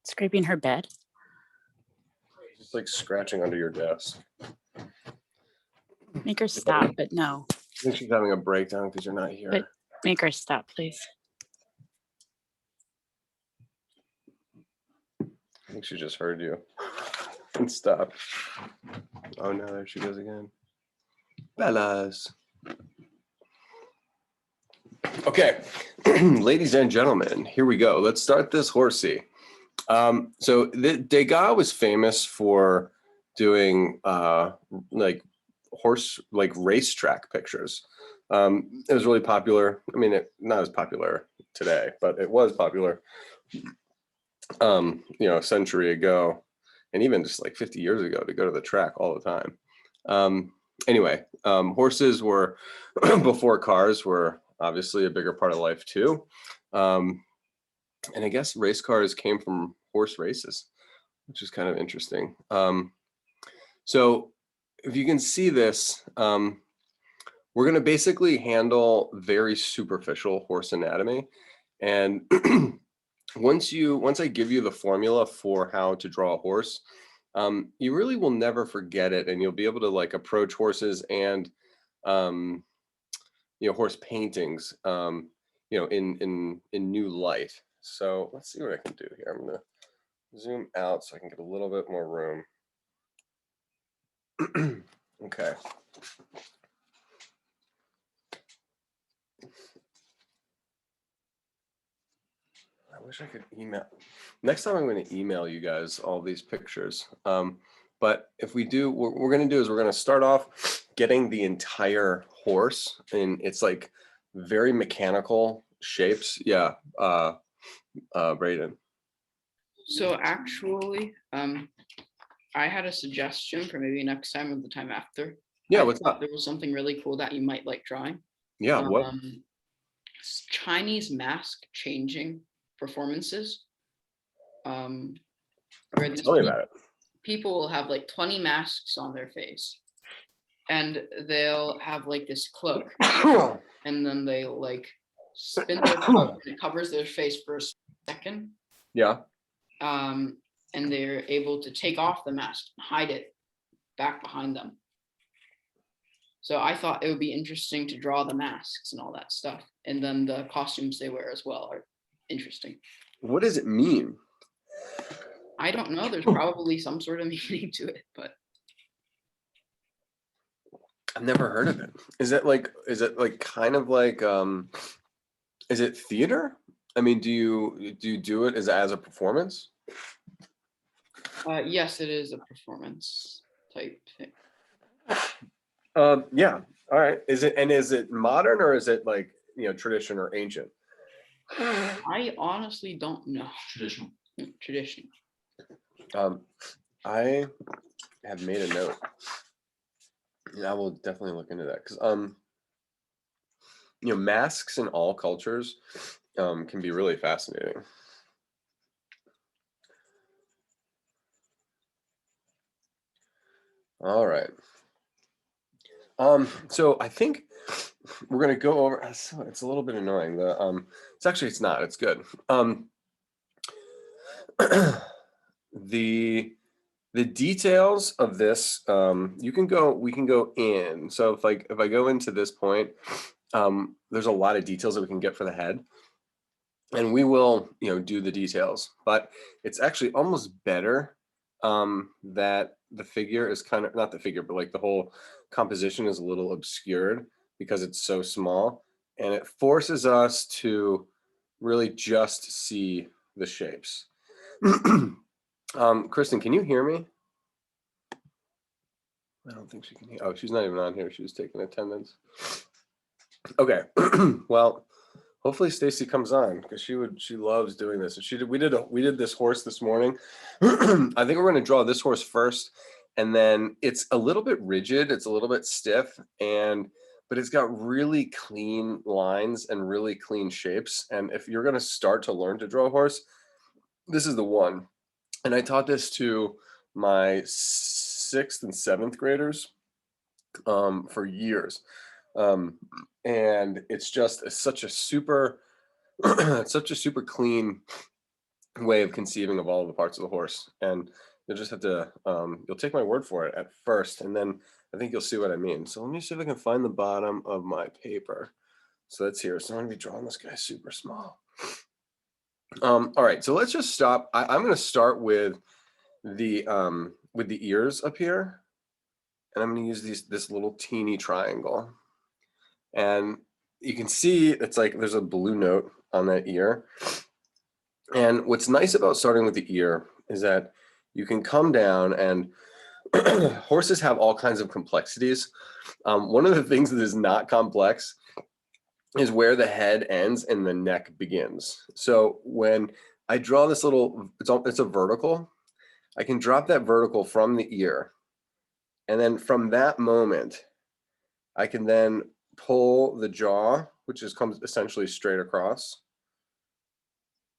Scraping her bed? Just like scratching under your desk. Make her stop, but no. I think she's having a breakdown because you're not here. But make her stop, please. I think she just heard you and stopped. Oh no, there she goes again. Bellas. Okay, ladies and gentlemen, here we go. Let's start this horsey. So Degas was famous for doing like racetrack pictures. It was really popular. I mean, not as popular today, but it was popular. A century ago, and even just like 50 years ago, to go to the track all the time. Anyway, horses were before cars were obviously a bigger part of life too. And I guess race cars came from horse races, which is kind of interesting. So if you can see this, we're going to basically handle very superficial horse anatomy. And once I give you the formula for how to draw a horse, you really will never forget it, and you'll be able to like approach horses and horse paintings in new light. So let's see what I can do here. I'm gonna zoom out so I can get a little bit more room. Okay. I wish I could email. Next time I'm going to email you guys all these pictures. But if we do, what we're going to do is we're going to start off getting the entire horse, and it's like very mechanical shapes. Yeah, Braden. So actually, I had a suggestion for maybe next time or the time after. Yeah, I what's thought up? there was something really cool that you might like drawing. Yeah, what? Chinese mask changing performances. Where these Tell me about it. people will have like 20 masks on their face, and they'll have like this cloak, and then they like spin their cloak and it covers their face for a second. Yeah. And they're able to take off the mask and hide it back behind them. So I thought it would be interesting to draw the masks and all that stuff. And then the costumes they wear as well are interesting. What does it mean? I don't know. There's probably some sort of meaning to it, but I've never heard of it. Is it like kind of like is it theater? I mean, do you do it as a performance? yes, it is a performance type thing. Yeah. All right. Is it modern, or is it like tradition or ancient? I honestly don't know. Traditional. Tradition. I have made a note. And I will definitely look into that, because masks in all cultures can be really fascinating. All right. So I think we're gonna go over. So it's a little bit annoying. It's not. It's good. The details of this, we can go in. So if I go into this point, there's a lot of details that we can get for the head, and we will do the details. But it's actually almost better that the figure is kind of, not the figure, but like the whole composition is a little obscured because it's so small, and it forces us to really just see the shapes. Kristen, can you hear me? I don't think she can hear. Oh, she's not even on here. She was taking attendance. Okay. Well, hopefully Stacy comes on, because she loves doing this. And we did this horse this morning. I think we're going to draw this horse first, and then it's a little bit rigid. It's a little bit stiff, but it's got really clean lines and really clean shapes. And if you're going to start to learn to draw a horse, this is the one. And I taught this to my 6th and 7th graders for years. And it's just such a super clean way of conceiving of all the parts of the horse. And you'll just have to, you'll take my word for it at first, and then I think you'll see what I mean. So let me see if I can find the bottom of my paper. So that's here. So I'm gonna be drawing this guy super small. All right, so let's just stop. I'm gonna start with the ears up here, and I'm gonna use this little teeny triangle. And you can see it's like there's a blue note on that ear. And what's nice about starting with the ear is that you can come down, and horses have all kinds of complexities. One of the things that is not complex is where the head ends and the neck begins. So when I draw this little, it's a vertical, I can drop that vertical from the ear. And then from that moment, I can then pull the jaw, which comes essentially straight across.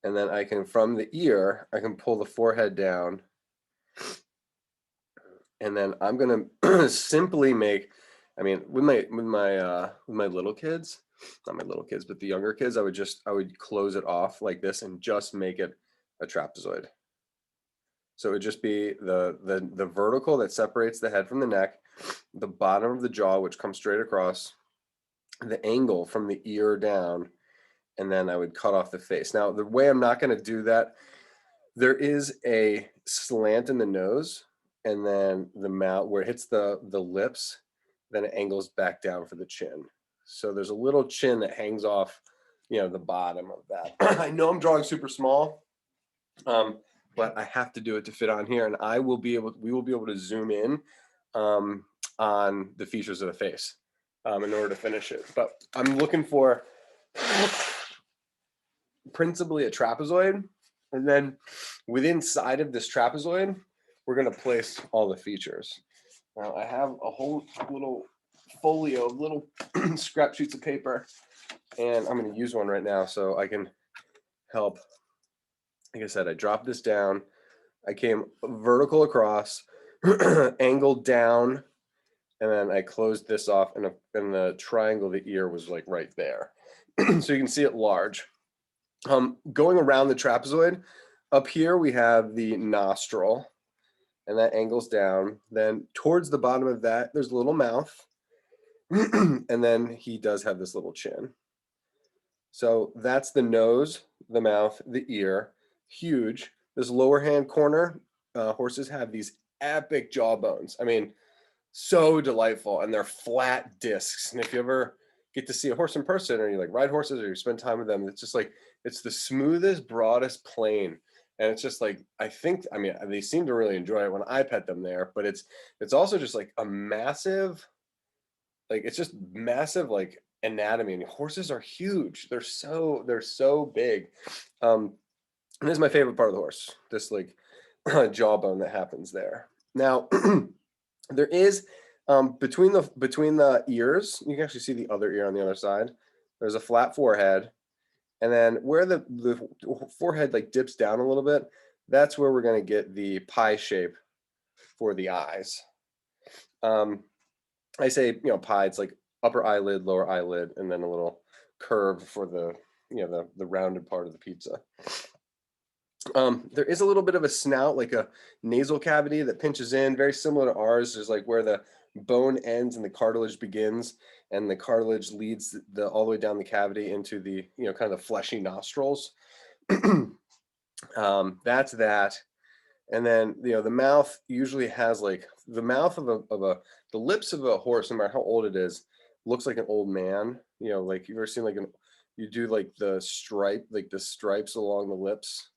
And then I can, from the ear, I can pull the forehead down. And then I'm gonna simply make, I mean, with my little kids, not my little kids, but the younger kids, I would close it off like this and just make it a trapezoid. So it would just be the vertical that separates the head from the neck, the bottom of the jaw, which comes straight across, the angle from the ear down, and then I would cut off the face. Now, the way I'm not going to do that, there is a slant in the nose, and then the mouth where it hits the lips, then it angles back down for the chin. So there's a little chin that hangs off, the bottom of that. I know I'm drawing super small, but I have to do it to fit on here, and we will be able to zoom in on the features of the face in order to finish it. But I'm looking for principally a trapezoid, and then within inside of this trapezoid, we're going to place all the features. Now I have a whole little folio of little scrap sheets of paper, and I'm going to use one right now so I can help. Like I said, I dropped this down, I came vertical across, angled down, and then I closed this off, and the triangle, the ear was like right there. So you can see it large. Going around the trapezoid, up here we have the nostril, and that angles down. Then towards the bottom of that, there's a little mouth, and then he does have this little chin. So that's the nose, the mouth, the ear, huge. This lower hand corner, horses have these epic jawbones. I mean, so delightful, and they're flat discs. And if you ever get to see a horse in person, or you like ride horses, or you spend time with them, it's just like, it's the smoothest, broadest plane. And it's just like, I mean, they seem to really enjoy it when I pet them there, but it's also just like a massive, like, it's just massive, like, anatomy. And horses are huge. They're so big. And this is my favorite part of the horse, this like jawbone that happens there. Now, there is between the ears, you can actually see the other ear on the other side. There's a flat forehead, and then where the forehead like dips down a little bit, that's where we're going to get the pie shape for the eyes. I say, pie, it's like upper eyelid, lower eyelid, and then a little curve for the rounded part of the pizza. There is a little bit of a snout, like a nasal cavity that pinches in, very similar to ours. There's like where the bone ends and the cartilage begins, and the cartilage leads all the way down the cavity into the, kind of the fleshy nostrils. That's that. And then, the mouth usually has like the mouth of the lips of a horse, no matter how old it is, looks like an old man. Like you've ever seen like you do like the stripes along the lips.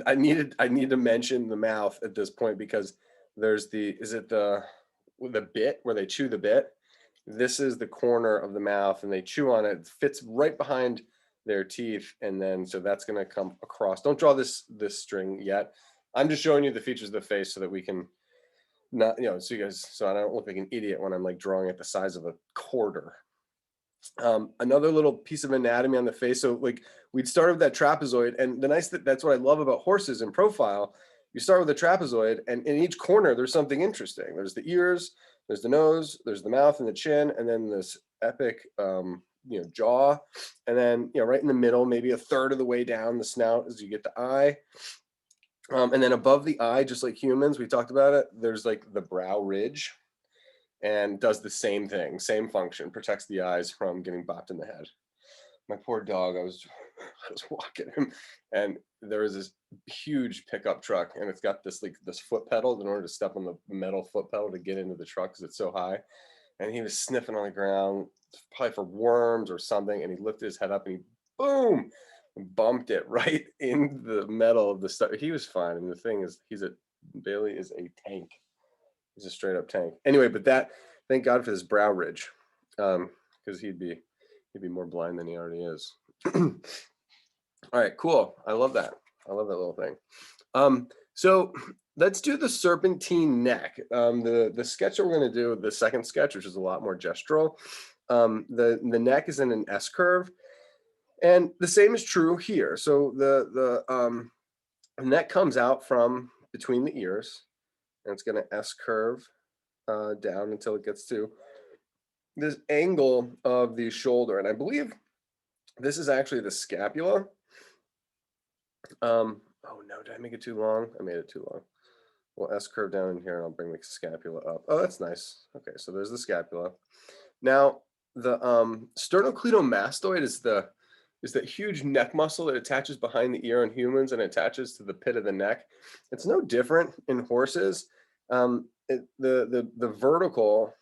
I need to mention the mouth at this point, because there's the bit where they chew the bit. This is the corner of the mouth, and they chew on it. It fits right behind their teeth, and then so that's going to come across. Don't draw this string yet. I'm just showing you the features of the face so that we can not, so I don't look like an idiot when I'm like drawing it the size of a quarter. Another little piece of anatomy on the face. So like we'd start with that trapezoid, and that's what I love about horses in profile. You start with a trapezoid, and in each corner there's something interesting. There's the ears, there's the nose, there's the mouth and the chin, and then this epic jaw, and then right in the middle, maybe a third of the way down the snout as you get the eye. And then above the eye, just like humans, we talked about it, there's like the brow ridge, and does the same thing, same function, protects the eyes from getting bopped in the head. My poor dog, I was walking him, and there was this huge pickup truck, and it's got this foot pedal in order to step on the metal foot pedal to get into the truck because it's so high. And he was sniffing on the ground, probably for worms or something, and he lifted his head up and he boom bumped it right in the metal of the stuff. He was fine, and the thing is, Bailey is a tank. He's a straight up tank. Anyway, but thank God for this brow ridge, because he'd be more blind than he already is. All right, cool. I love that. I love that little thing. So let's do the serpentine neck. The sketch that we're going to do, the second sketch, which is a lot more gestural. The neck is in an S curve, and the same is true here. So the neck comes out from between the ears, and it's going to S curve down until it gets to this angle of the shoulder. And I believe this is actually the scapula. Oh no, did I make it too long? I made it too long. We'll S curve down in here and I'll bring the scapula up. Oh, that's nice. Okay, so there's the scapula. Now the sternocleidomastoid is that huge neck muscle that attaches behind the ear in humans and attaches to the pit of the neck. It's no different in horses. The vertical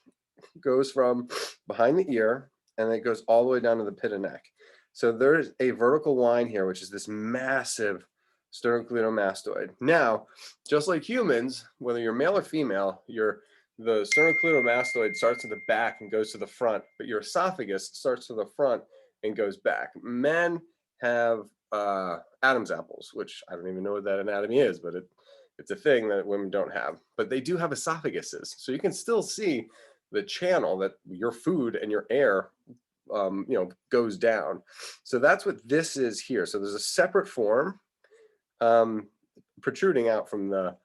goes from behind the ear and it goes all the way down to the pit of neck. So there's a vertical line here, which is this massive sternocleidomastoid. Now, just like humans, whether you're male or female, the sternocleidomastoid starts at the back and goes to the front, but your esophagus starts to the front and goes back. Men have Adam's apples, which I don't even know what that anatomy is, but it's a thing that women don't have. But they do have esophaguses, so you can still see the channel that your food and your air goes down. So that's what this is here. So there's a separate form protruding out from the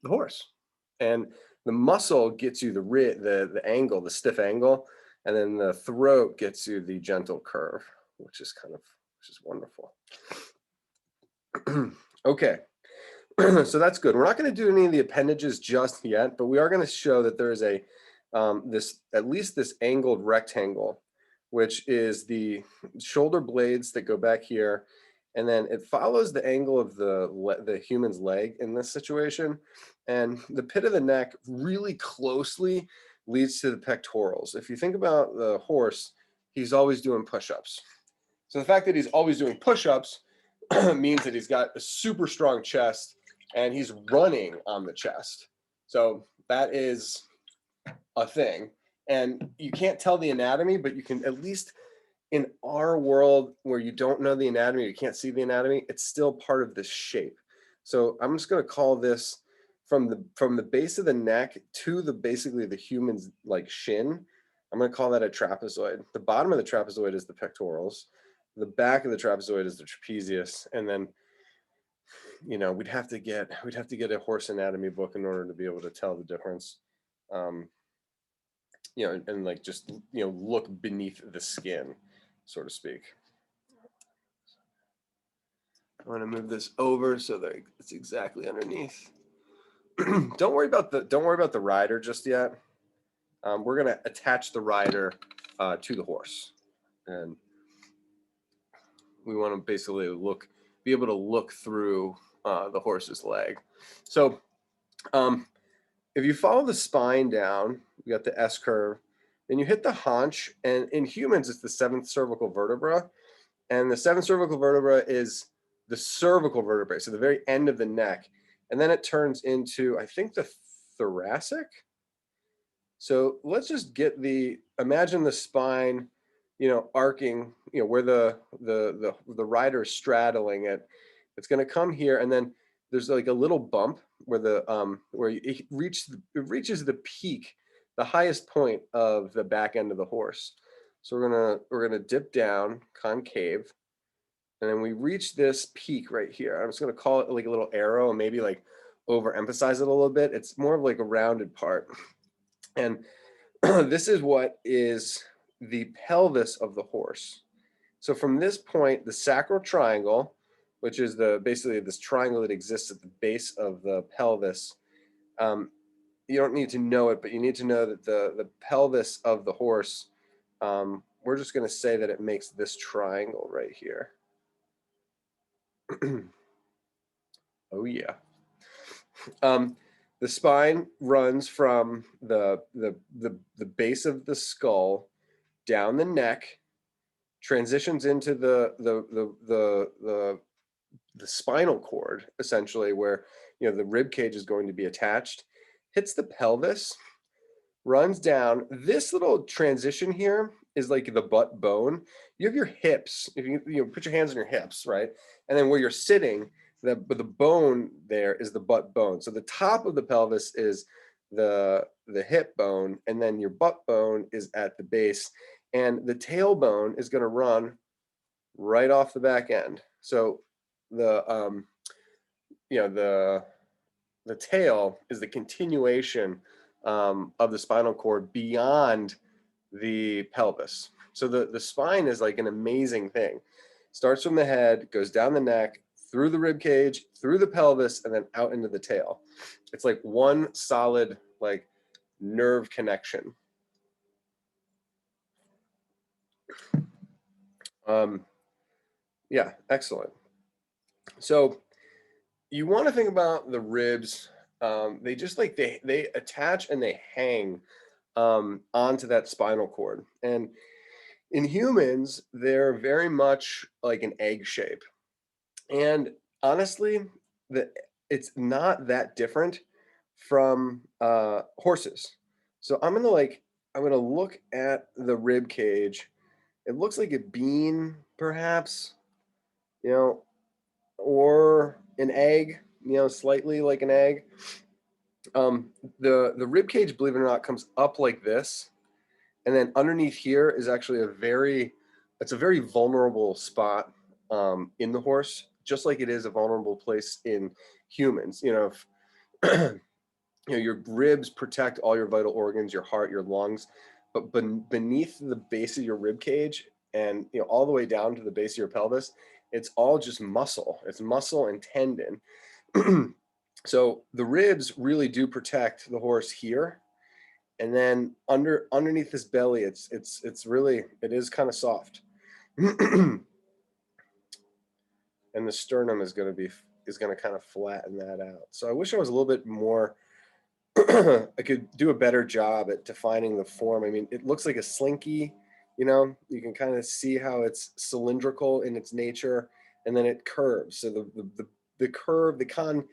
horse, and the muscle gets you the angle, the stiff angle, and then the throat gets you the gentle curve, which is wonderful. Okay. So that's good. We're not going to do any of the appendages just yet, but we are going to show that there is at least this angled rectangle, which is the shoulder blades that go back here, and then it follows the angle of the human's leg in this situation, and the pit of the neck really closely leads to the pectorals. If you think about the horse, he's always doing push-ups. So the fact that he's always doing push-ups means that he's got a super strong chest and he's running on the chest. So that is a thing. And you can't tell the anatomy, but you can, at least in our world where you don't know the anatomy, you can't see the anatomy, it's still part of this shape. So I'm just going to call this from the base of the neck to basically the human's shin. I'm going to call that a trapezoid. The bottom of the trapezoid is the pectorals. The back of the trapezoid is the trapezius, and then we'd have to get a horse anatomy book in order to be able to tell the difference. And just look beneath the skin, so to speak. I want to move this over so that it's exactly underneath. Don't worry about the rider just yet. We're going to attach the rider to the horse, and we want to basically be able to look through the horse's leg. So if you follow the spine down, you got the S curve, then you hit the haunch, and in humans, it's the 7th cervical vertebra. And the 7th cervical vertebra is the cervical vertebrae, so the very end of the neck. And then it turns into, I think, the thoracic. So let's just imagine the spine, arcing, where the rider is straddling it. It's going to come here, and then there's like a little bump where it reaches the peak, the highest point of the back end of the horse. So we're gonna dip down concave, and then we reach this peak right here. I'm just gonna call it like a little arrow and maybe overemphasize it a little bit. It's more of like a rounded part, and this is what is the pelvis of the horse. So from this point, the sacral triangle, which is basically this triangle that exists at the base of the pelvis, you don't need to know it, but you need to know that the pelvis of the horse, we're just going to say that it makes this triangle right here. Oh yeah. The spine runs from the base of the skull down the neck, transitions into the spinal cord, essentially, where the rib cage is going to be attached, hits the pelvis, runs down. This little transition here is like the butt bone. You have your hips. If you put your hands on your hips, right, and then where you're sitting, the bone there is the butt bone. So the top of the pelvis is the hip bone, and then your butt bone is at the base, and the tailbone is going to run right off the back end. So the tail is the continuation of the spinal cord beyond the pelvis. So the spine is like an amazing thing. Starts from the head, goes down the neck, through the rib cage, through the pelvis, and then out into the tail. It's like one solid like nerve connection. Yeah, excellent. So you want to think about the ribs. They just like they attach and they hang onto that spinal cord. And in humans, they're very much like an egg shape. And honestly, it's not that different from horses. So I'm gonna look at the rib cage. It looks like a bean, perhaps, or an egg, slightly like an egg. The rib cage, believe it or not, comes up like this, and then underneath here is actually it's a very vulnerable spot in the horse, just like it is a vulnerable place in humans. If, your ribs protect all your vital organs, your heart, your lungs, but beneath the base of your rib cage and all the way down to the base of your pelvis, it's all just muscle. It's muscle and tendon. So the ribs really do protect the horse here, and then underneath this belly, it is kind of soft. And the sternum is going to kind of flatten that out. So I wish I was a little bit more I could do a better job at defining the form. I mean, it looks like a slinky, you can kind of see how it's cylindrical in its nature, and then it curves. So the curve, the concave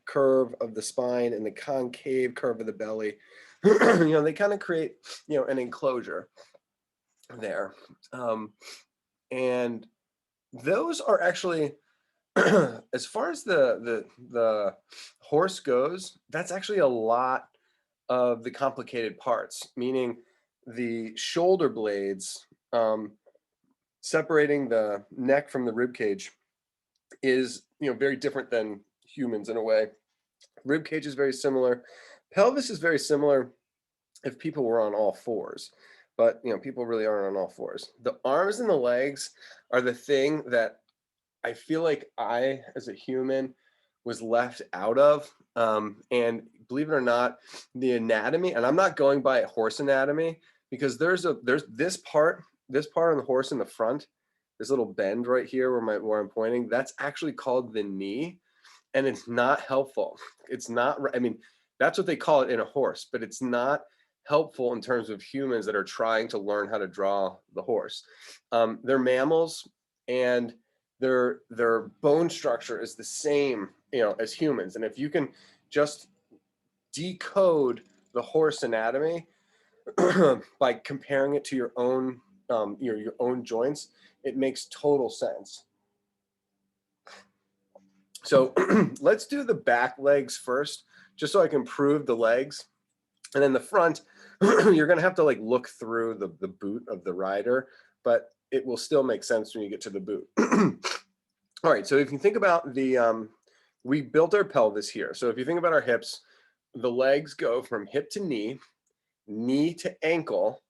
curve of the spine and the concave curve of the belly, they kind of create, an enclosure there. And those are actually, as far as the horse goes, that's actually a lot of the complicated parts, meaning the shoulder blades separating the neck from the rib cage is very different than humans in a way. Rib cage is very similar. Pelvis is very similar if people were on all fours, but people really aren't on all fours. The arms and the legs are the thing that I feel like I, as a human, was left out of. And believe it or not, the anatomy, and I'm not going by horse anatomy, because there's this part on the horse in the front, this little bend right here where I'm pointing, that's actually called the knee, and it's not helpful. It's not, I mean, that's what they call it in a horse, but it's not helpful in terms of humans that are trying to learn how to draw the horse. They're mammals, and their bone structure is the same, as humans. And if you can just decode the horse anatomy by comparing it to your own your own joints, it makes total sense. So let's do the back legs first, just so I can prove the legs. And then the front, you're gonna have to like look through the boot of the rider, but it will still make sense when you get to the boot. All right, so if you think about we built our pelvis here. So if you think about our hips, the legs go from hip to knee, knee to ankle,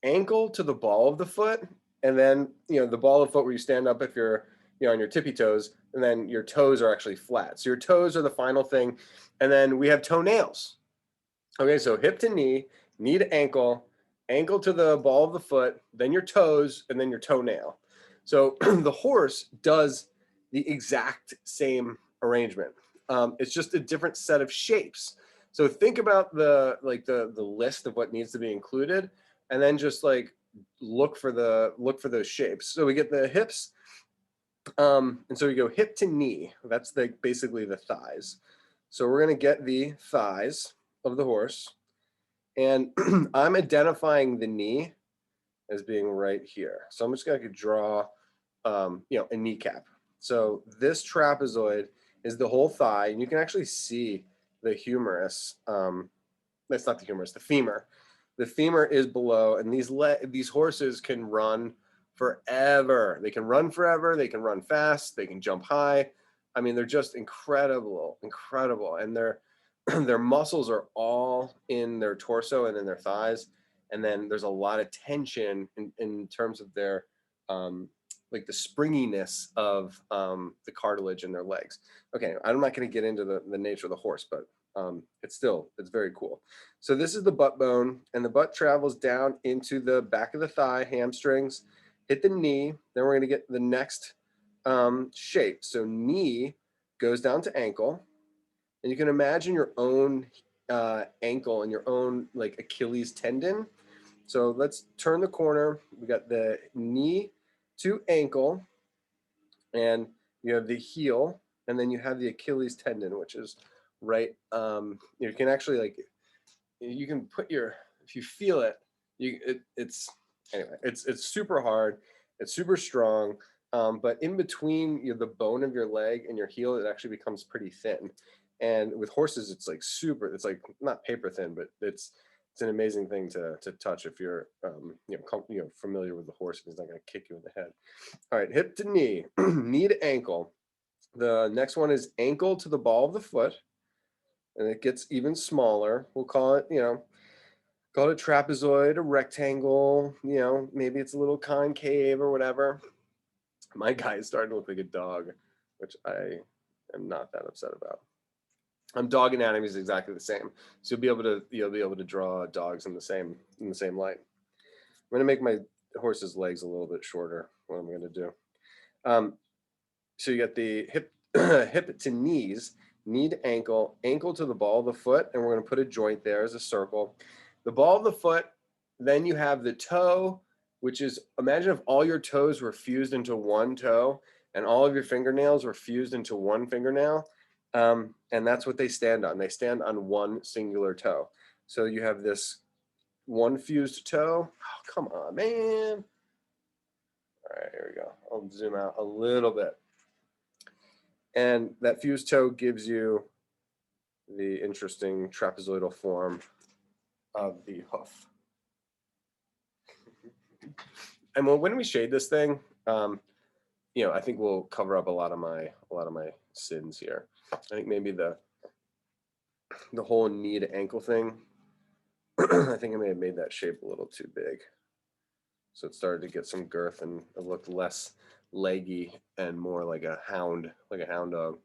ankle to the ball of the foot, and then, you know, the ball of the foot where you stand up if you're, you know, on your tippy toes, and then your toes are actually flat. So your toes are the final thing. And then we have toenails. Okay, so hip to knee, knee to ankle, ankle to the ball of the foot, then your toes, and then your toenail. So the horse does the exact same arrangement. It's just a different set of shapes. So think about the list of what needs to be included, and then just like look for those shapes. So we get the hips, and so we go hip to knee. That's basically the thighs. So we're gonna get the thighs of the horse, and I'm identifying the knee as being right here. So I'm just gonna draw, you know, a kneecap. So this trapezoid is the whole thigh, and you can actually see the humerus. That's not the humerus, the femur. The femur is below, and these horses can run forever. They can run forever. They can run fast. They can jump high. I mean, they're just incredible, and their muscles are all in their torso and in their thighs, and then there's a lot of tension in terms of their like the springiness of the cartilage in their legs. Okay, I'm not going to get into the nature of the horse, but it's very cool. So this is the butt bone, and the butt travels down into the back of the thigh, hamstrings, hit the knee. Then we're going to get the next shape. So knee goes down to ankle, and you can imagine your own ankle and your own like Achilles tendon. So let's turn the corner. We got the knee to ankle, and you have the heel, and then you have the Achilles tendon, which is right. You can actually like, you can put your, if you feel it, it's anyway, it's super hard. It's super strong. But in between the bone of your leg and your heel, it actually becomes pretty thin. And with horses, it's like it's like not paper thin, but it's an amazing thing to touch if you're familiar with the horse, and he's not going to kick you in the head. All right, hip to knee, knee to ankle. The next one is ankle to the ball of the foot, and it gets even smaller. We'll call it, call it a trapezoid, a rectangle, maybe it's a little concave or whatever. My guy is starting to look like a dog, which I am not that upset about. Dog anatomy is exactly the same, so you'll be able to draw dogs in the same light. I'm going to make my horse's legs a little bit shorter. What I'm going to do. So you got the hip hip to knees, knee to ankle, ankle to the ball of the foot, and we're going to put a joint there as a circle. The ball of the foot. Then you have the toe, which is, imagine if all your toes were fused into one toe, and all of your fingernails were fused into one fingernail. And that's what they stand on. They stand on one singular toe. So you have this one fused toe. Oh, come on, man. All right, here we go. I'll zoom out a little bit. And that fused toe gives you the interesting trapezoidal form of the hoof. And when we shade this thing, I think we'll cover up a lot of my sins here. I think maybe the whole knee to ankle thing, I think I may have made that shape a little too big. So it started to get some girth, and it looked less leggy and more like a hound dog.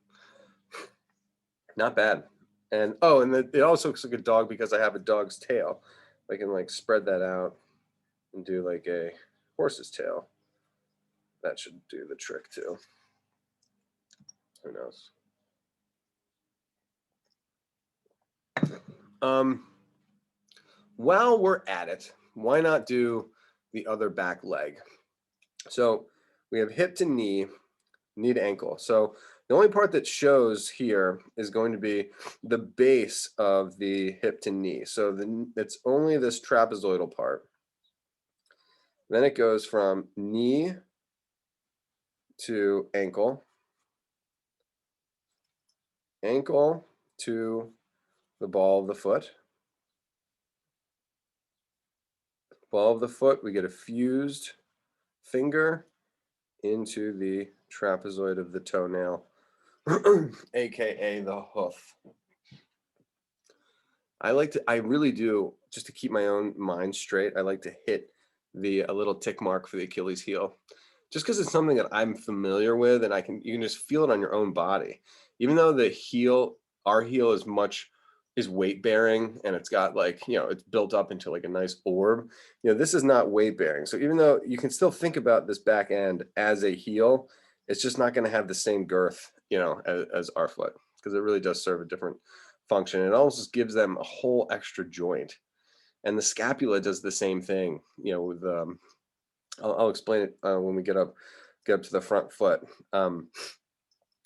Not bad. And it also looks like a dog because I have a dog's tail. I can like spread that out and do like a horse's tail. That should do the trick too. Who knows? While we're at it, why not do the other back leg? So we have hip to knee, knee to ankle. So the only part that shows here is going to be the base of the hip to knee. So it's only this trapezoidal part. Then it goes from knee to ankle, ankle to the ball of the foot. Ball of the foot, we get a fused finger into the trapezoid of the toenail, aka the hoof. I really do, just to keep my own mind straight, I like to hit a little tick mark for the Achilles heel, just because it's something that I'm familiar with, and you can just feel it on your own body. Even though our heel is weight bearing, and it's got like, it's built up into like a nice orb. This is not weight bearing. So even though you can still think about this back end as a heel, it's just not going to have the same girth, as our foot, because it really does serve a different function. It almost just gives them a whole extra joint. And the scapula does the same thing, with I'll explain it when we get up to the front foot, and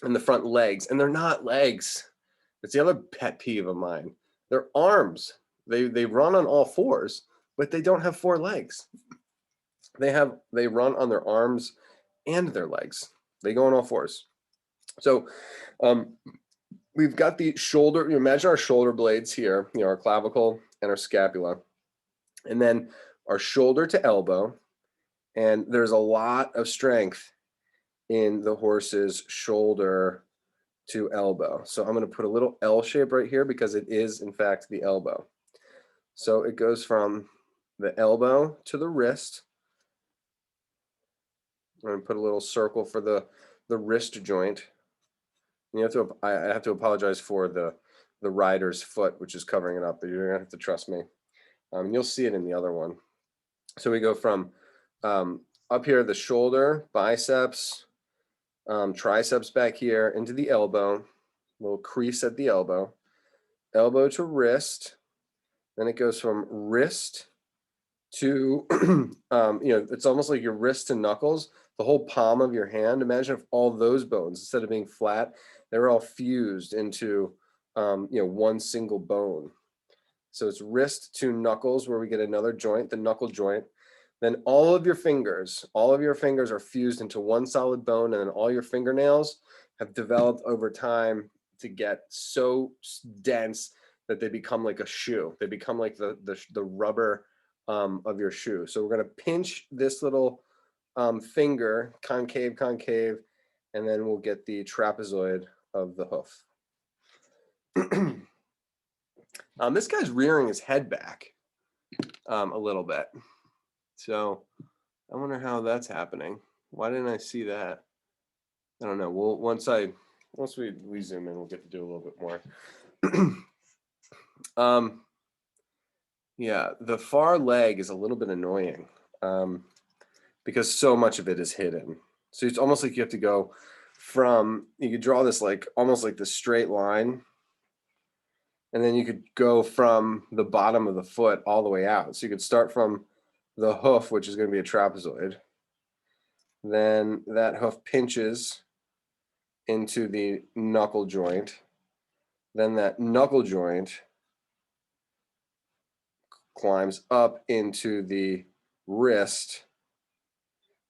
the front legs. And they're not legs. It's the other pet peeve of mine. They're arms. They run on all fours, but they don't have four legs. They run on their arms and their legs. They go on all fours. So we've got the shoulder. You imagine our shoulder blades here, our clavicle and our scapula, and then our shoulder to elbow. And there's a lot of strength in the horse's shoulder to elbow. So I'm going to put a little L shape right here because it is in fact the elbow. So it goes from the elbow to the wrist. I'm going to put a little circle for the wrist joint. And I have to apologize for the rider's foot, which is covering it up, but you're going to have to trust me. You'll see it in the other one. So we go from up here, the shoulder, biceps, triceps back here into the elbow, little crease at the elbow to wrist. Then it goes from wrist to, it's almost like your wrist to knuckles, the whole palm of your hand. Imagine if all those bones, instead of being flat, they were all fused into, one single bone. So it's wrist to knuckles where we get another joint, the knuckle joint. Then all of your fingers are fused into one solid bone, and then all your fingernails have developed over time to get so dense that they become like a shoe. They become like the rubber of your shoe. So we're going to pinch this little finger, concave, and then we'll get the trapezoid of the hoof. This guy's rearing his head back a little bit. So I wonder how that's happening. Why didn't I see that? I don't know. Well, once we zoom in, we'll get to do a little bit more. Yeah, the far leg is a little bit annoying because so much of it is hidden. So it's almost like you have to go you could draw this like almost like the straight line, and then you could go from the bottom of the foot all the way out. So you could start from the hoof, which is going to be a trapezoid. Then that hoof pinches into the knuckle joint. Then that knuckle joint climbs up into the wrist.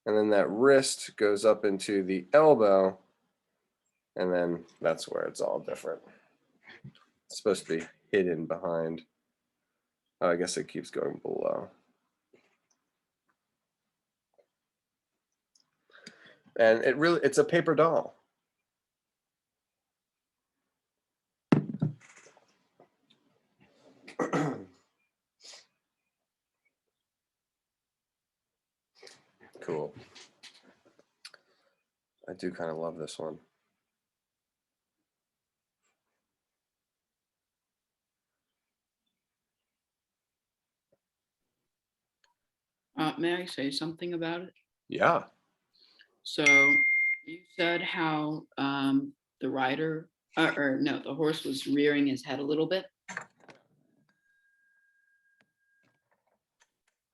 And then that wrist goes up into the elbow. And then that's where it's all different. It's supposed to be hidden behind. Oh, I guess it keeps going below. And it's a paper doll. Cool. I do kind of love this one. May I say something about it? Yeah. So you said how the rider, the horse was rearing his head a little bit.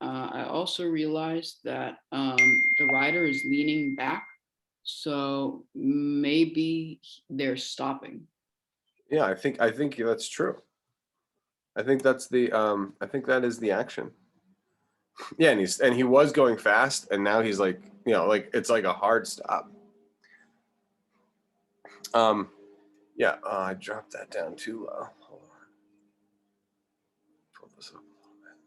I also realized that the rider is leaning back, so maybe they're stopping. Yeah, I think that's true. I think that's I think that is the action. Yeah, and he was going fast, and now he's like, like it's like a hard stop. Yeah, I dropped that down too low. Hold on. Pull this up a little bit.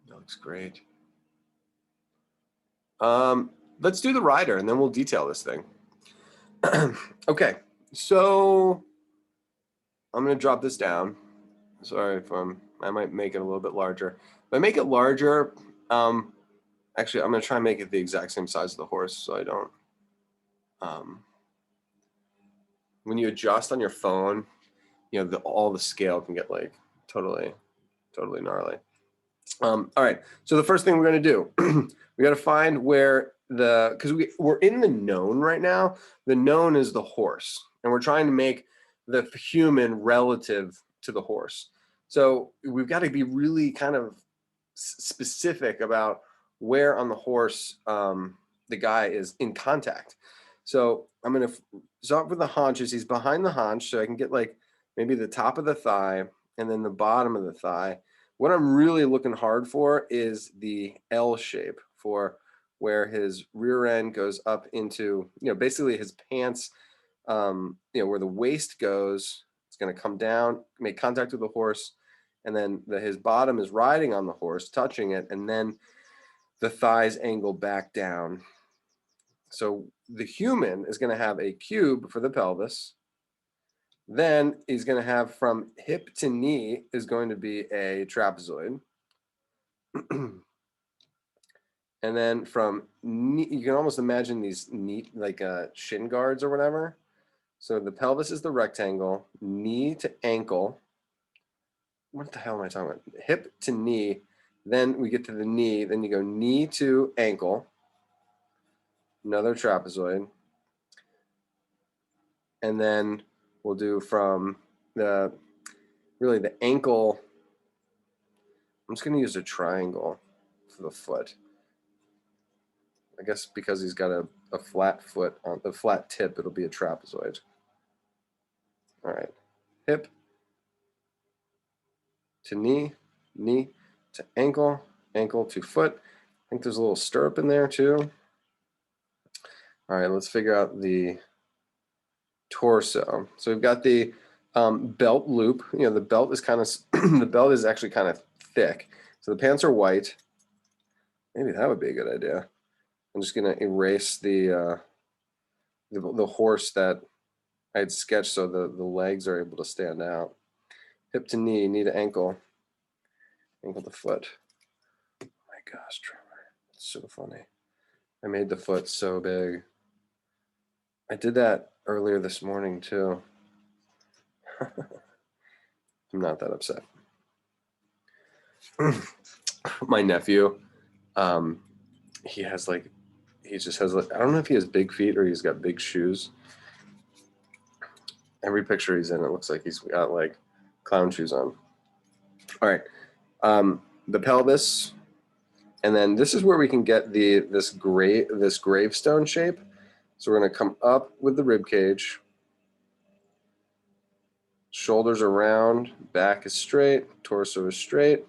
That looks great. Let's do the rider, and then we'll detail this thing. Okay, so I'm going to drop this down. Sorry if I might make it a little bit larger. If I make it larger, actually, I'm going to try and make it the exact same size of the horse so I don't. When you adjust on your phone, you know, all the scale can get like totally gnarly. All right, so the first thing we're going to do, we got to find where because we're in the known right now. The known is the horse, and we're trying to make the human relative to the horse. So we've got to be really kind of specific about where on the horse the guy is in contact. So I'm going to start with the haunches. He's behind the haunch, so I can get like maybe the top of the thigh and then the bottom of the thigh. What I'm really looking hard for is the L shape for where his rear end goes up into, you know, basically his pants, you know, where the waist goes, it's going to come down, make contact with the horse, and then his bottom is riding on the horse, touching it, and then the thighs angle back down. So the human is going to have a cube for the pelvis. Then he's going to have from hip to knee is going to be a trapezoid. And then from knee, you can almost imagine these knee, like shin guards or whatever. So the pelvis is the rectangle, knee to ankle. What the hell am I talking about? Hip to knee. Then we get to the knee. Then you go knee to ankle. Another trapezoid. And then we'll do from the ankle. I'm just going to use a triangle for the foot. I guess because he's got a flat foot on the flat tip, it'll be a trapezoid. All right. Hip to knee, knee to ankle, ankle to foot. I think there's a little stirrup in there too. All right, let's figure out the torso. So we've got the belt loop. You know, the belt is kind of the belt is actually kind of thick. So the pants are white. Maybe that would be a good idea. I'm just gonna erase the horse that I had sketched so the legs are able to stand out. Hip to knee, knee to ankle, ankle to foot. Oh my gosh, Trevor, it's so funny. I made the foot so big. I did that earlier this morning too. I'm not that upset. My nephew, he has like, he just has like, I don't know if he has big feet or he's got big shoes. Every picture he's in, it looks like he's got like clown shoes on. All right, the pelvis, and then this is where we can get this gravestone shape. So we're gonna come up with the rib cage. Shoulders are round, back is straight, torso is straight.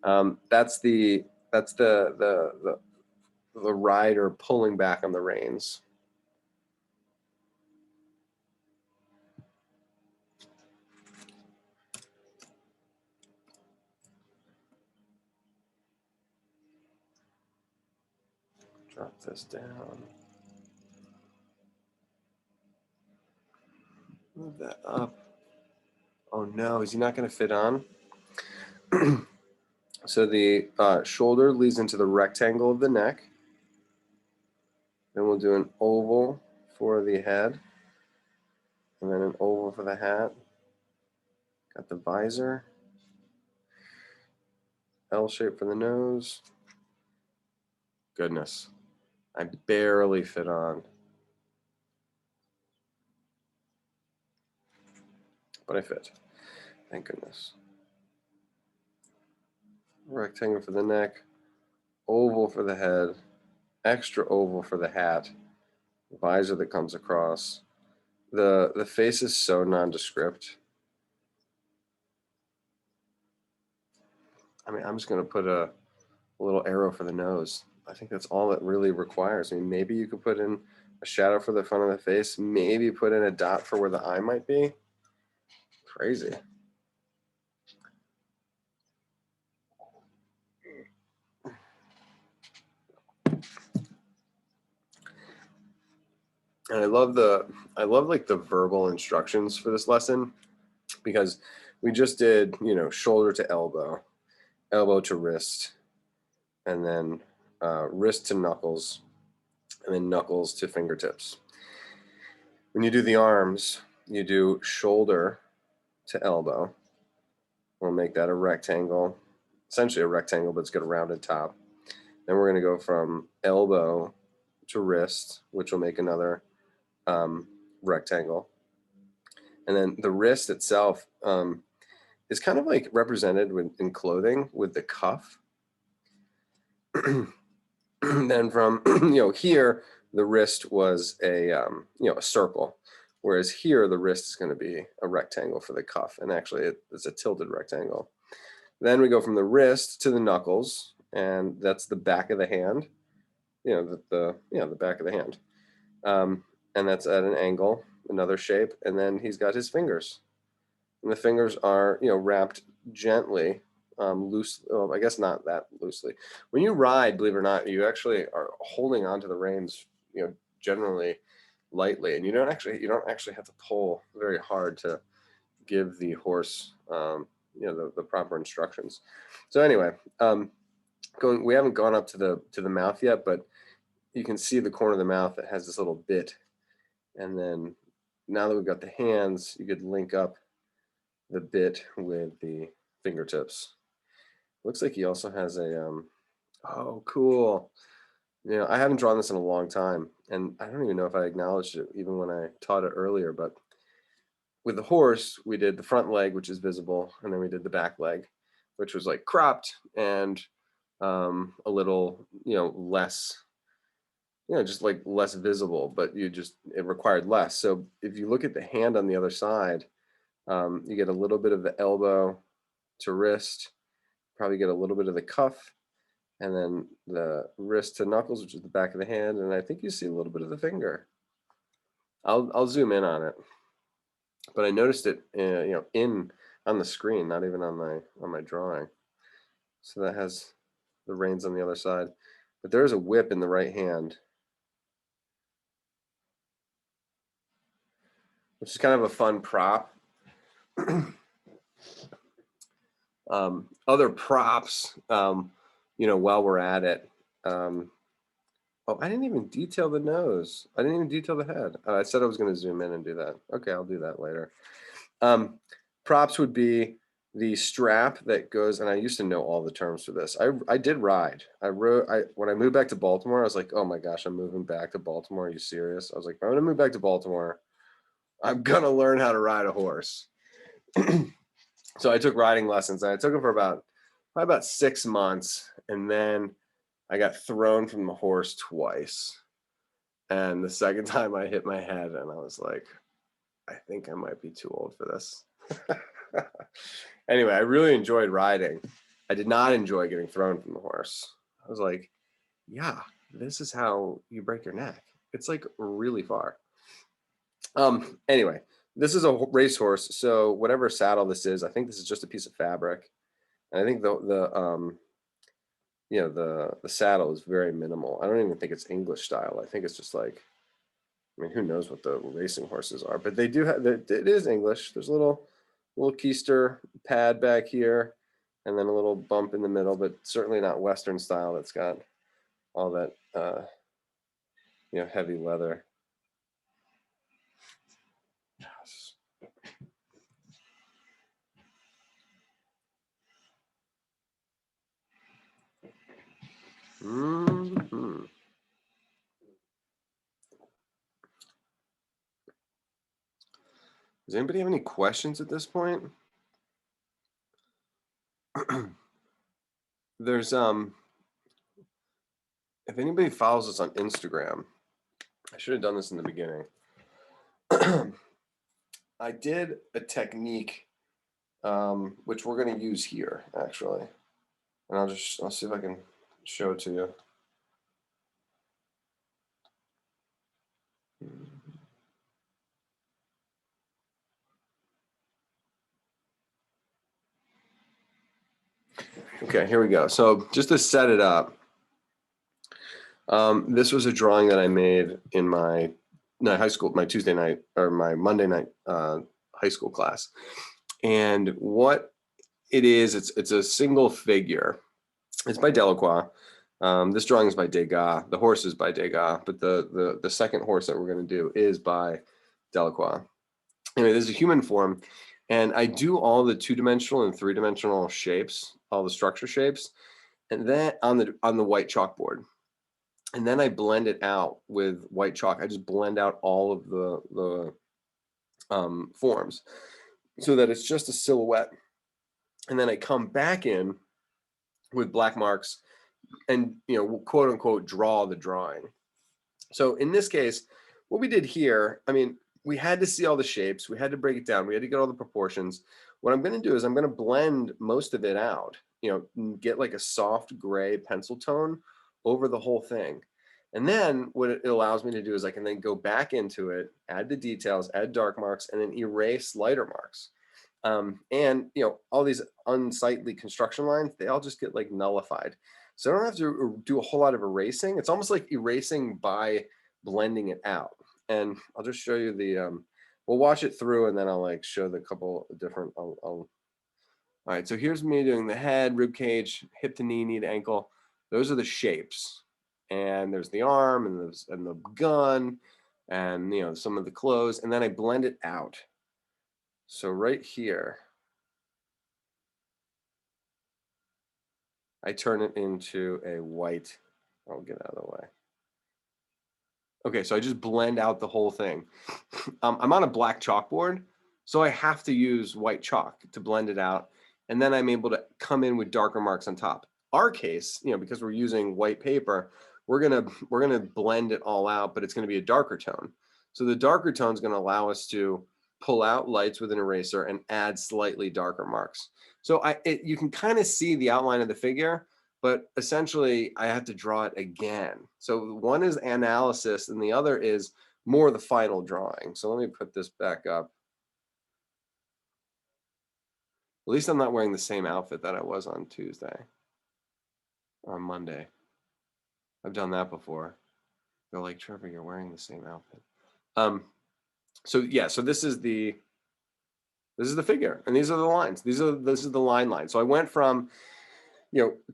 That's the rider pulling back on the reins. Drop this down. Move that up. Oh no, is he not going to fit on? So the shoulder leads into the rectangle of the neck. Then we'll do an oval for the head. And then an oval for the hat. Got the visor. L shape for the nose. Goodness, I barely fit on. But I fit. Thank goodness. Rectangle for the neck, oval for the head, extra oval for the hat, visor that comes across. The face is so nondescript. I mean, I'm just going to put a little arrow for the nose. I think that's all it really requires. I mean, maybe you could put in a shadow for the front of the face, maybe put in a dot for where the eye might be. Crazy. And I love like the verbal instructions for this lesson. because we just did, you know, shoulder to elbow, elbow to wrist, and then wrist to knuckles, and then knuckles to fingertips. When you do the arms, you do shoulder to elbow. We'll make that a rectangle, essentially a rectangle, but it's got a rounded top. Then we're going to go from elbow to wrist, which will make another rectangle. And then the wrist itself is kind of like represented in clothing with the cuff. Then from, you know, here, the wrist was a, you know, a circle. Whereas here, the wrist is going to be a rectangle for the cuff. And actually, it's a tilted rectangle. Then we go from the wrist to the knuckles, and that's the back of the hand. You know, the back of the hand. And that's at an angle, another shape. And then he's got his fingers. And the fingers are, you know, wrapped gently, loose. I guess not that loosely. When you ride, believe it or not, you actually are holding onto the reins, you know, generally lightly, and you don't actually have to pull very hard to give the horse, you know, the proper instructions. So anyway, we haven't gone up to the mouth yet, but you can see the corner of the mouth that has this little bit, and then now that we've got the hands, you could link up the bit with the fingertips. Looks like he also has a oh, cool. You know, I haven't drawn this in a long time, and I don't even know if I acknowledged it even when I taught it earlier, but with the horse, we did the front leg, which is visible, and then we did the back leg, which was like cropped and a little, you know, less, you know, just like less visible, but it required less. So if you look at the hand on the other side, you get a little bit of the elbow to wrist, probably get a little bit of the cuff, and then the wrist to knuckles, which is the back of the hand, and I think you see a little bit of the finger. I'll zoom in on it, but I noticed it, you know, on the screen, not even on my drawing. So that has the reins on the other side, but there's a whip in the right hand, which is kind of a fun prop. Other props, you know, while we're at it. Oh, I didn't even detail the nose. I didn't even detail the head. I said I was going to zoom in and do that. Okay, I'll do that later. Props would be the strap that goes, and I used to know all the terms for this. I did ride. When I moved back to Baltimore, I was like, oh my gosh, I'm moving back to Baltimore. Are you serious? I was like, I'm going to move back to Baltimore. I'm going to learn how to ride a horse. So I took riding lessons, and I took them for probably about 6 months, and then I got thrown from the horse twice. And the second time I hit my head, and I was like, I think I might be too old for this. Anyway, I really enjoyed riding. I did not enjoy getting thrown from the horse. I was like, yeah, this is how you break your neck. It's like really far. Anyway, this is a racehorse, so whatever saddle this is, I think this is just a piece of fabric. And I think the you know, the saddle is very minimal. I don't even think it's English style. I think it's just like, I mean, who knows what the racing horses are, but they do have, it is English. There's a little keister pad back here, and then a little bump in the middle, but certainly not Western style. That's got all that, you know, heavy leather. Mm-hmm. Does anybody have any questions at this point? There's if anybody follows us on Instagram, I should have done this in the beginning. I did a technique which we're going to use here actually, and I'll see if I can show it to you. Okay, here we go. So just to set it up, this was a drawing that I made in my high school, my Tuesday night or my Monday night high school class. And what it is, it's a single figure. It's by Delacroix. This drawing is by Degas. The horse is by Degas, but the second horse that we're going to do is by Delacroix. Anyway, there's a human form, and I do all the 2-dimensional and 3-dimensional shapes, all the structure shapes, and then on the white chalkboard. And then I blend it out with white chalk. I just blend out all of the forms so that it's just a silhouette. And then I come back in with black marks and, quote unquote, draw the drawing. So in this case, what we did here, I mean, we had to see all the shapes. We had to break it down. We had to get all the proportions. What I'm going to do is I'm going to blend most of it out, get like a soft gray pencil tone over the whole thing. And then what it allows me to do is I can then go back into it, add the details, add dark marks, and then erase lighter marks. And all these unsightly construction lines, they all just get like nullified. So I don't have to do a whole lot of erasing. It's almost like erasing by blending it out. And I'll just show you we'll watch it through and then I'll like show the couple of different, all right, so here's me doing the head, rib cage, hip to knee to ankle. Those are the shapes. And there's the arm and the gun and some of the clothes, and then I blend it out. So right here, I turn it into a white. I'll get out of the way. Okay, so I just blend out the whole thing. I'm on a black chalkboard, so I have to use white chalk to blend it out, and then I'm able to come in with darker marks on top. Our case, because we're using white paper, we're gonna blend it all out, but it's gonna be a darker tone. So the darker tone is gonna allow us to pull out lights with an eraser and add slightly darker marks. So you can kind of see the outline of the figure, but essentially I have to draw it again. So one is analysis and the other is more the final drawing. So let me put this back up. At least I'm not wearing the same outfit that I was on Tuesday or Monday. I've done that before. They're like, Trevor, you're wearing the same outfit. So yeah, so this is the figure, and these are the lines. This is the line. So I went from,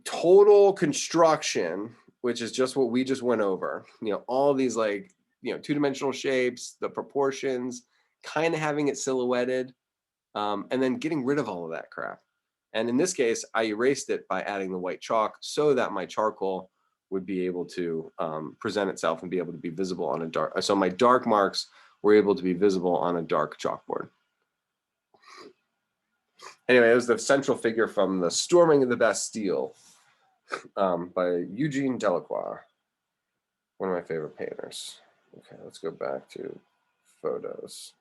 total construction, which is just what we just went over. All these like, 2-dimensional shapes, the proportions, kind of having it silhouetted, and then getting rid of all of that crap. And in this case, I erased it by adding the white chalk so that my charcoal would be able to present itself and be able to be visible on a dark. So my dark marks were able to be visible on a dark chalkboard. Anyway, it was the central figure from The Storming of the Bastille by Eugene Delacroix, one of my favorite painters. Okay, let's go back to photos.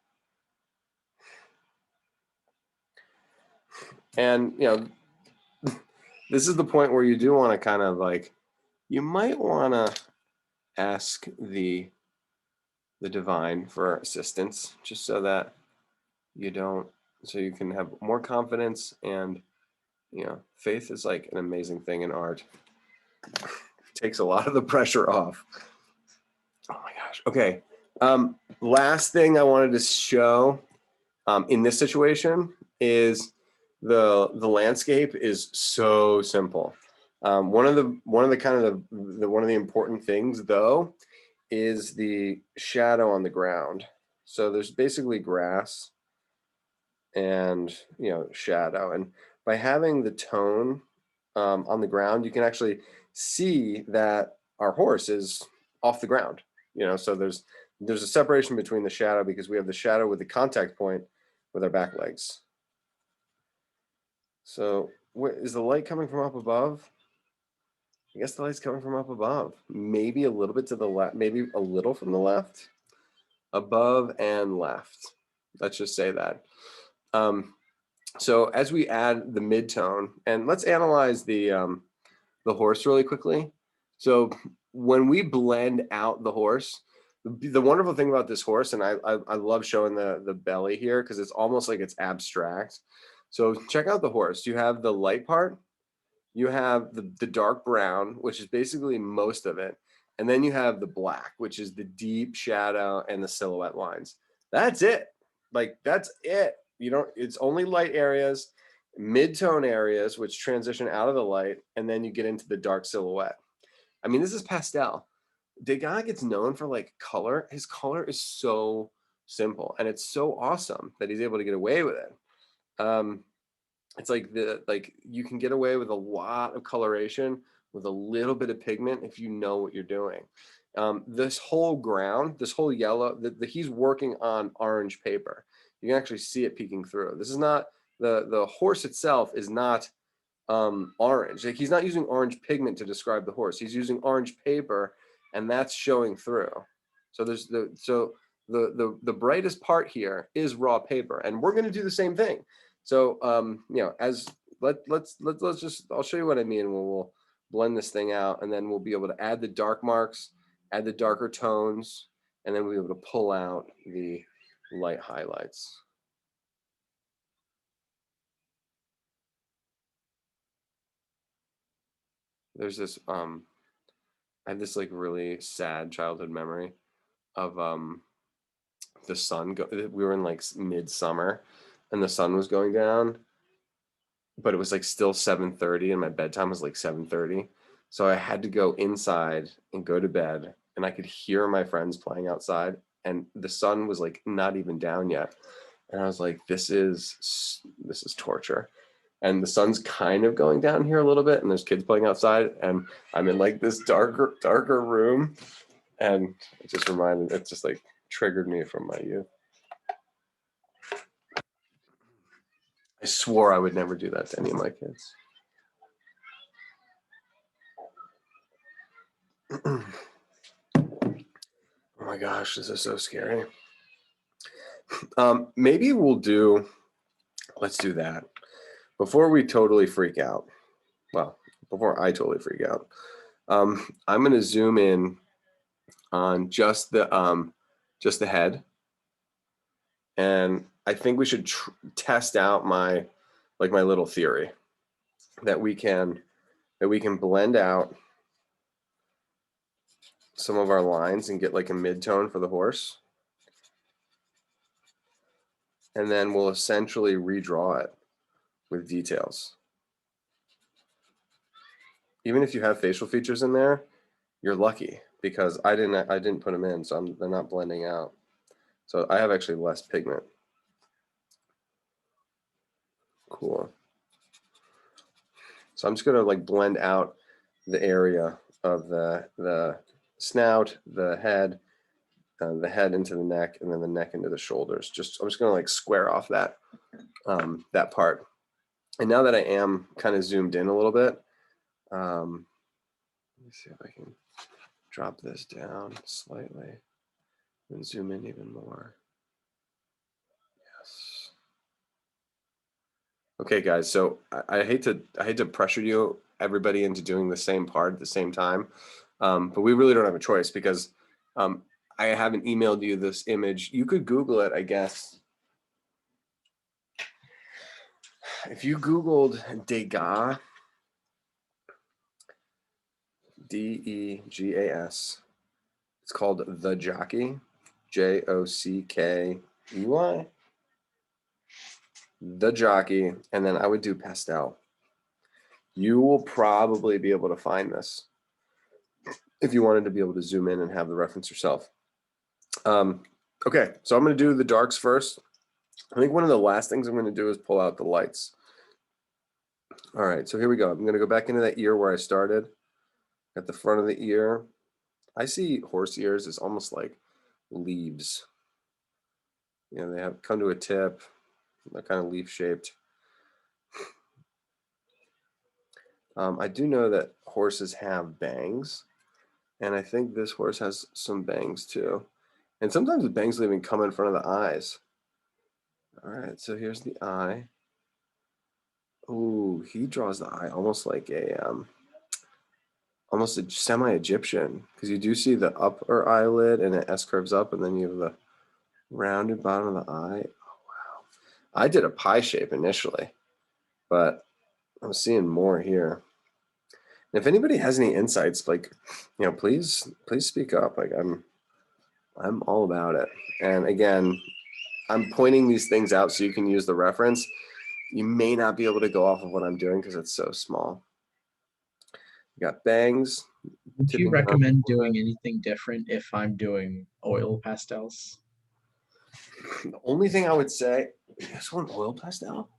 And, this is the point where you do want to kind of like, you might want to ask the divine for assistance, just so that so you can have more confidence. And faith is like an amazing thing in art. It takes a lot of the pressure off. Oh my gosh. Okay, last thing I wanted to show in this situation is the landscape is so simple. One of the important things though is the shadow on the ground. So there's basically grass and shadow, and by having the tone on the ground, you can actually see that our horse is off the ground. So there's a separation between the shadow because we have the shadow with the contact point with our back legs. So is the light coming from up above? I guess the light's coming from up above. Maybe a little bit to the left, maybe a little from the left. Above and left. Let's just say that. So as we add the mid-tone, and let's analyze the horse really quickly. So when we blend out the horse, the wonderful thing about this horse, and I love showing the belly here because it's almost like it's abstract. So check out the horse. You have the light part, you have the dark brown, which is basically most of it, and then you have the black, which is the deep shadow and the silhouette lines. That's it. Like, that's it. it's only light areas, mid-tone areas, which transition out of the light, and then you get into the dark silhouette. I mean, this is pastel. Degas gets known for like color. His color is so simple, and it's so awesome that he's able to get away with it. It's like you can get away with a lot of coloration with a little bit of pigment if you know what you're doing. This whole ground, this whole yellow, he's working on orange paper. You can actually see it peeking through. This is not the horse itself is not orange. Like he's not using orange pigment to describe the horse. He's using orange paper, and that's showing through. So there's the brightest part here is raw paper, and we're going to do the same thing. So as let's just, I'll show you what I mean. We'll blend this thing out, and then we'll be able to add the dark marks, add the darker tones, and then we'll be able to pull out the light highlights. There's this I had this like really sad childhood memory of the sun we were in like midsummer, and the sun was going down, but it was like still 7:30, and my bedtime was like 7:30. So I had to go inside and go to bed, and I could hear my friends playing outside, and the sun was like not even down yet. And I was like, this is torture. And the sun's kind of going down here a little bit, and there's kids playing outside, and I'm in like this darker room, and it just like triggered me from my youth. I swore I would never do that to any of my kids. Oh my gosh, this is so scary. Maybe let's do that. Before we totally freak out, well, before I totally freak out, I'm going to zoom in on just the head, and I think we should test out my little theory that we can blend out some of our lines and get like a mid-tone for the horse, and then we'll essentially redraw it with details. Even if you have facial features in there, you're lucky, because I didn't put them in, so they're not blending out. So I have actually less pigment. Cool. So I'm just gonna like blend out the area of the snout, the head into the neck, and then the neck into the shoulders. I'm just gonna like square off that part. And now that I am kind of zoomed in a little bit, let me see if I can drop this down slightly and zoom in even more. Yes. Okay, guys. So I hate to pressure everybody into doing the same part at the same time, but we really don't have a choice, because I haven't emailed you this image. You could Google it, I guess. If you Googled Degas, Degas, it's called The Jockey, Jockey, The Jockey, and then I would do pastel. You will probably be able to find this if you wanted to be able to zoom in and have the reference yourself. Okay, so I'm going to do the darks first. I think one of the last things I'm going to do is pull out the lights. All right, so here we go. I'm going to go back into that ear where I started. At the front of the ear, I see horse ears as almost like leaves. You know, they have come to a tip. They're kind of leaf shaped. I do know that horses have bangs, and I think this horse has some bangs too. And sometimes the bangs will even come in front of the eyes. All right, so here's the eye. Ooh, he draws the eye almost like almost a semi-Egyptian, because you do see the upper eyelid and it S curves up, and then you have the rounded bottom of the eye. Oh wow! I did a pie shape initially, but I'm seeing more here. And if anybody has any insights, like, you know, please speak up. Like I'm all about it. And again, I'm pointing these things out so you can use the reference. You may not be able to go off of what I'm doing because it's so small. You got bangs. Would you tipping down. recommend doing anything different if I'm doing oil pastels? The only thing I would say, is this one oil pastel?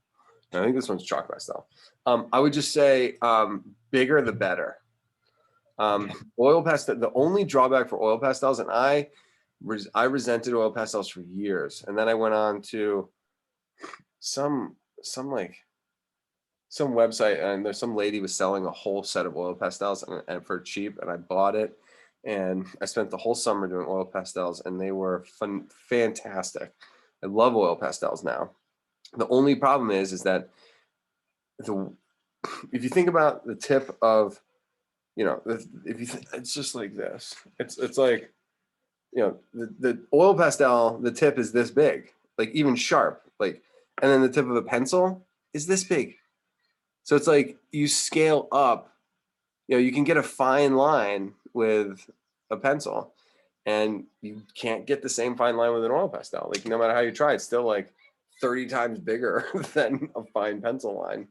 I think this one's chalk pastel. I would just say bigger the better. Oil pastel. The only drawback for oil pastels, and I resented oil pastels for years, and then I went on to some website, and there's some lady was selling a whole set of oil pastels and for cheap, and I bought it, and I spent the whole summer doing oil pastels, and they were fantastic. I love oil pastels now. The only problem is that if you think about the tip of, it's just like this. It's like, the oil pastel, the tip is this big, like even sharp, like, and then the tip of a pencil is this big. So it's like you scale up, you can get a fine line with a pencil, and you can't get the same fine line with an oil pastel. Like, no matter how you try, it's still like 30 times bigger than a fine pencil line.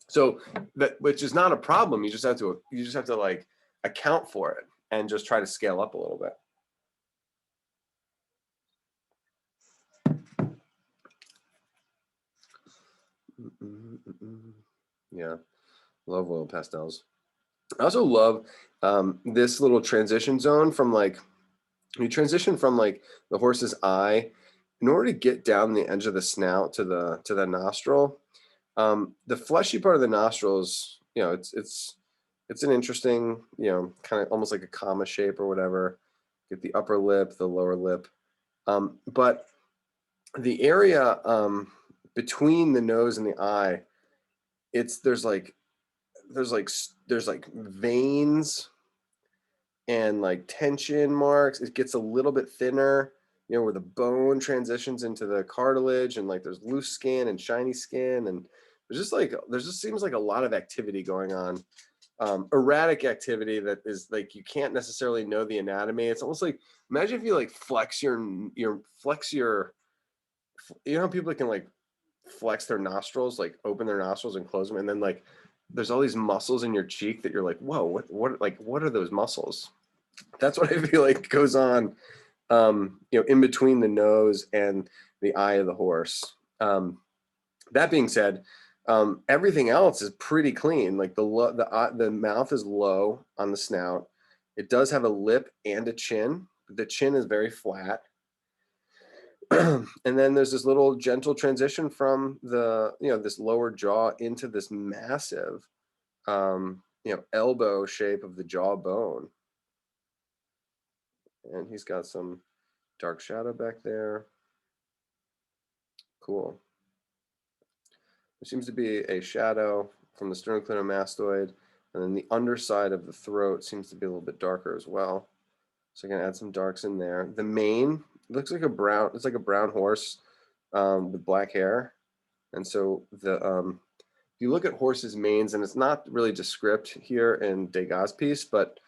So that, which is not a problem. You just have to like account for it and just try to scale up a little bit. Yeah, love oil pastels. I also love this little transition zone from like, you transition from like the horse's eye in order to get down the edge of the snout to the nostril. The fleshy part of the nostrils, it's an interesting, kind of almost like a comma shape or whatever. Get the upper lip, the lower lip, but the area between the nose and the eye, there's like veins and like tension marks. It gets a little bit thinner, where the bone transitions into the cartilage, and like there's loose skin and shiny skin, and there's just seems like a lot of activity going on, erratic activity that is like you can't necessarily know the anatomy. It's almost like, imagine if you like flex your how people can like flex their nostrils, like open their nostrils and close them, and then like there's all these muscles in your cheek that you're like, whoa, what are those muscles? That's what I feel like goes on, in between the nose and the eye of the horse. That being said, everything else is pretty clean. Like the mouth is low on the snout. It does have a lip and a chin. The chin is very flat. And then there's this little gentle transition from this lower jaw into this massive, elbow shape of the jawbone. And he's got some dark shadow back there. Cool. There seems to be a shadow from the sternocleidomastoid, and then the underside of the throat seems to be a little bit darker as well. So I'm gonna add some darks in there. The mane looks like it's like a brown horse with black hair. And so if you look at horses' manes, and it's not really descript here in Degas' piece, but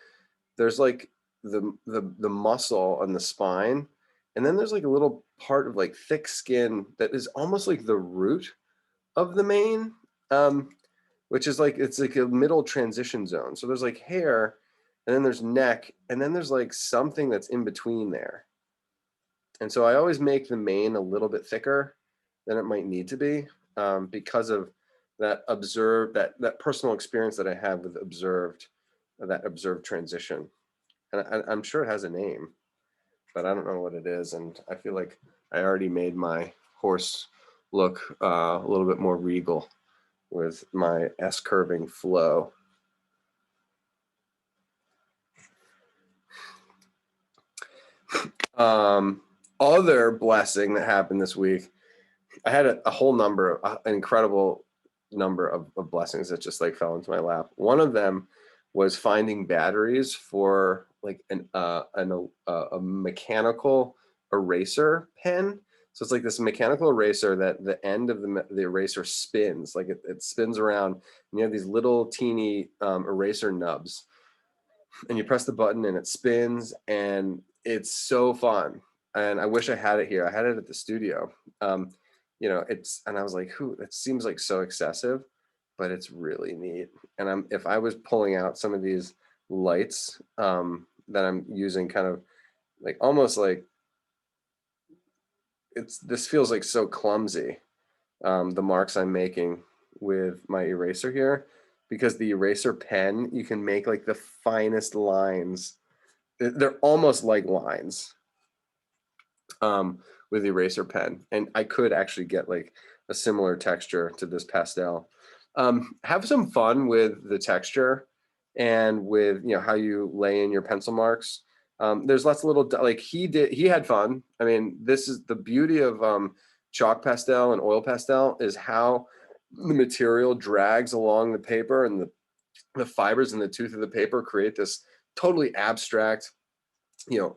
there's like the muscle on the spine, and then there's like a little part of like thick skin that is almost like the root of the mane, which is like, it's like a middle transition zone. So there's like hair, and then there's neck, and then there's like something that's in between there. And so I always make the mane a little bit thicker than it might need to be, because of that personal experience that I have with that observed transition. And I'm sure it has a name, but I don't know what it is. And I feel like I already made my horse look a little bit more regal with my S-curving flow. Other blessing that happened this week, I had an incredible number of blessings that just like fell into my lap. One of them was finding batteries for like a mechanical eraser pen. So it's like this mechanical eraser that the end of the eraser spins, like it spins around, and you have these little teeny eraser nubs, and you press the button and it spins, and it's so fun. and I wish I had it here. I had it at the studio. You know, and I was like, it seems like so excessive, but it's really neat. And if I was pulling out some of these lights that I'm using, kind of like almost like this feels like so clumsy. The marks I'm making with my eraser here, because the eraser pen, you can make like the finest lines. They're almost like lines with the eraser pen, and I could actually get like a similar texture to this pastel. Have some fun with the texture and with, you know, how you lay in your pencil marks. There's lots of little, like he had fun. I mean, this is the beauty of chalk pastel and oil pastel, is how the material drags along the paper, and the fibers in the tooth of the paper create this totally abstract, you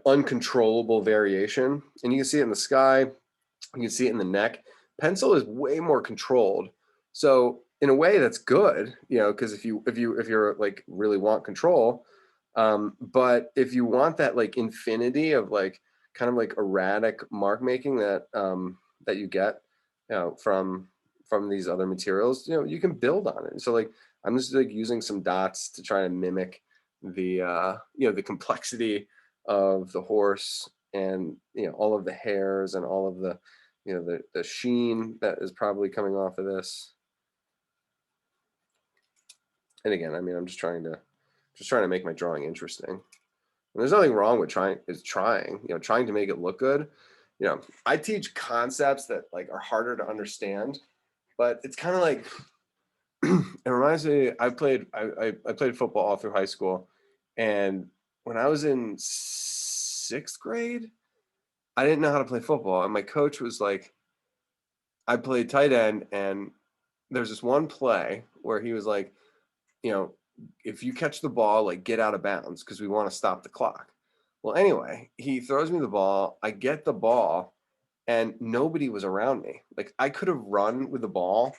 uncontrollable variation. And you can see it in the sky, you can see it in the neck. Pencil is way more controlled. So in a way that's good, because if you're like really want control, but if you want that like infinity of like kind of like erratic mark making that that you get, from these other materials, you can build on it. So like I'm just like using some dots to try to mimic the the complexity of the horse, and all of the hairs and all of the the sheen that is probably coming off of this. And again, I mean, I'm just trying to make my drawing interesting. And there's nothing wrong with trying to make it look good. I teach concepts that like are harder to understand, but it's kind of like it reminds me. I played football all through high school, and when I was in 6th grade, I didn't know how to play football, and my coach was like, I played tight end, and there's this one play where he was like, if you catch the ball, like get out of bounds because we want to stop the clock. Well, anyway, he throws me the ball. I get the ball, and nobody was around me. Like I could have run with the ball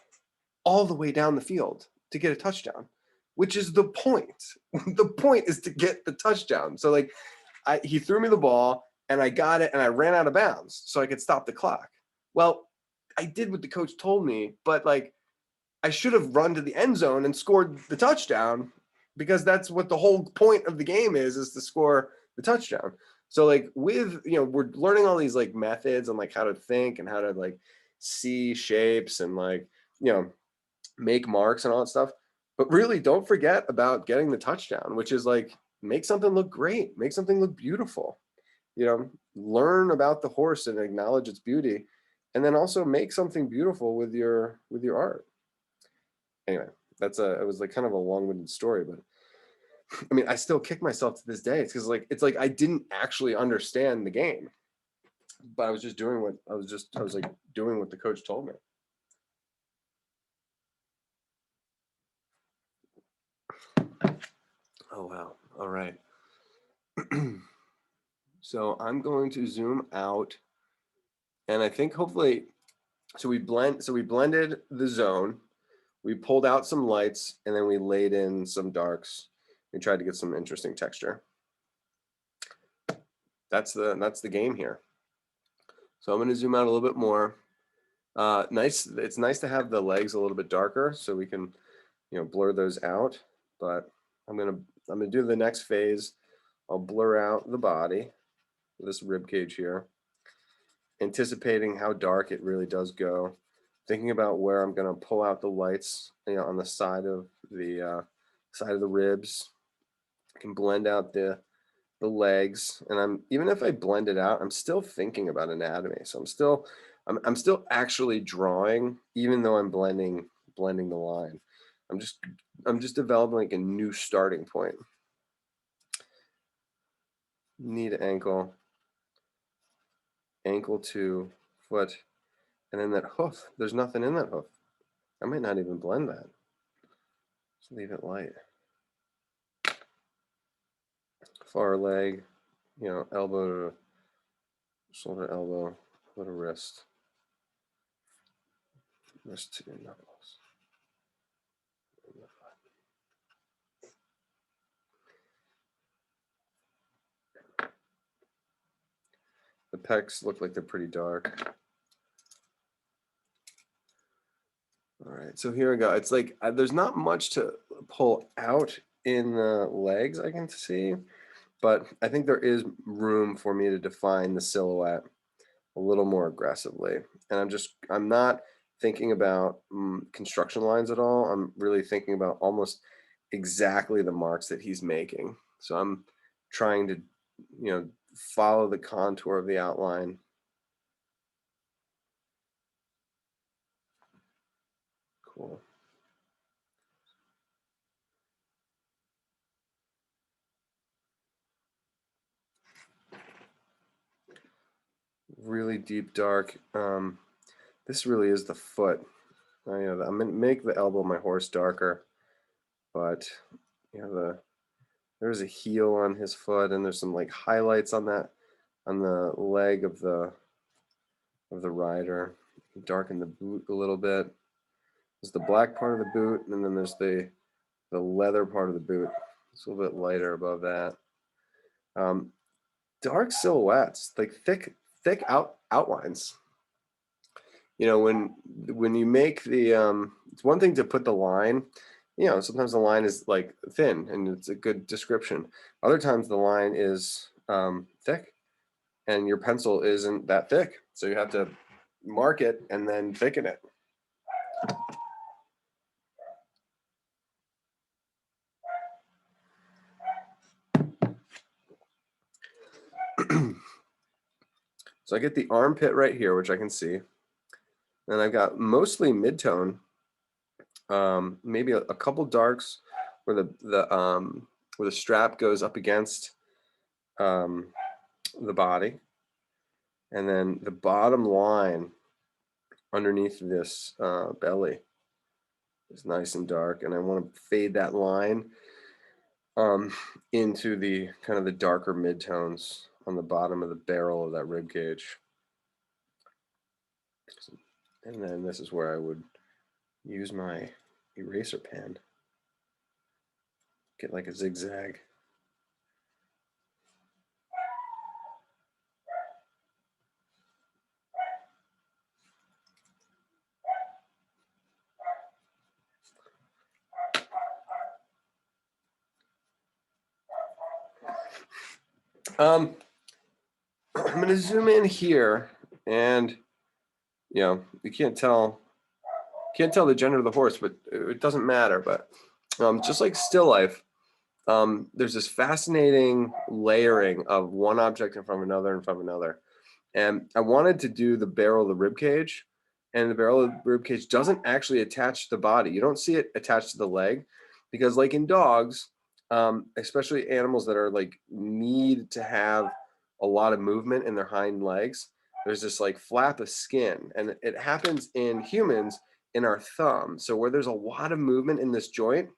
all the way down the field to get a touchdown, which is the point. The point is to get the touchdown. So like he threw me the ball and I got it and I ran out of bounds so I could stop the clock. Well, I did what the coach told me, but like I should have run to the end zone and scored the touchdown, because that's what the whole point of the game is to score the touchdown. So like with, we're learning all these like methods and like how to think and how to like see shapes and like, make marks and all that stuff. But really don't forget about getting the touchdown, which is like, make something look great, make something look beautiful, learn about the horse and acknowledge its beauty, and then also make something beautiful with your art. Anyway, it was like kind of a long-winded story, but I mean, I still kick myself to this day. It's like I didn't actually understand the game, but I was just doing what I was like doing what the coach told me. Oh wow. All right. So I'm going to zoom out, and I think hopefully, so we blended the zone, we pulled out some lights, and then we laid in some darks. We tried to get some interesting texture. That's the game here. So I'm going to zoom out a little bit more. Nice. It's nice to have the legs a little bit darker so we can, blur those out. But I'm gonna do the next phase. I'll blur out the body, this rib cage here, anticipating how dark it really does go. Thinking about where I'm gonna pull out the lights, on the side of the ribs. I can blend out the legs, and even if I blend it out, I'm still thinking about anatomy. So I'm still actually drawing, even though I'm blending the line. I'm just developing like a new starting point. Knee to ankle to foot, and then that hoof. There's nothing in that hoof. I might not even blend that. Just leave it light. Far leg, elbow to shoulder, elbow, little wrist, wrist to knuckles. pecs look like they're pretty dark. All right, so here we go. It's like there's not much to pull out in the legs I can see, but I think there is room for me to define the silhouette a little more aggressively. And I'm not thinking about construction lines at all. I'm really thinking about almost exactly the marks that he's making. So I'm trying to, follow the contour of the outline. Cool. Really deep dark. This really is the foot. I'm gonna make the elbow of my horse darker, but there's a heel on his foot, and there's some like highlights on the leg of the rider. Darken the boot a little bit. There's the black part of the boot, and then there's the leather part of the boot. It's a little bit lighter above that. Dark silhouettes, like thick outlines. When you make the it's one thing to put the line. Sometimes the line is like thin and it's a good description. Other times the line is thick and your pencil isn't that thick. So you have to mark it and then thicken it. So I get the armpit right here, which I can see. And I've got mostly mid-tone, maybe a couple darks where the strap goes up against the body. And then the bottom line underneath this belly is nice and dark. And I want to fade that line into the kind of the darker midtones on the bottom of the barrel of that rib cage. And then this is where I would use my eraser pen. Get like a zigzag. I'm going to zoom in here, and you can't tell the gender of the horse, but it doesn't matter. But just like still life, there's this fascinating layering of one object in front of another in front of another. And I wanted to do the barrel of the rib cage, and the barrel of the rib cage doesn't actually attach to the body. You don't see it attached to the leg, because like in dogs, especially animals that are like need to have a lot of movement in their hind legs, there's this like flap of skin, and it happens in humans in our thumb. So where there's a lot of movement in this joint,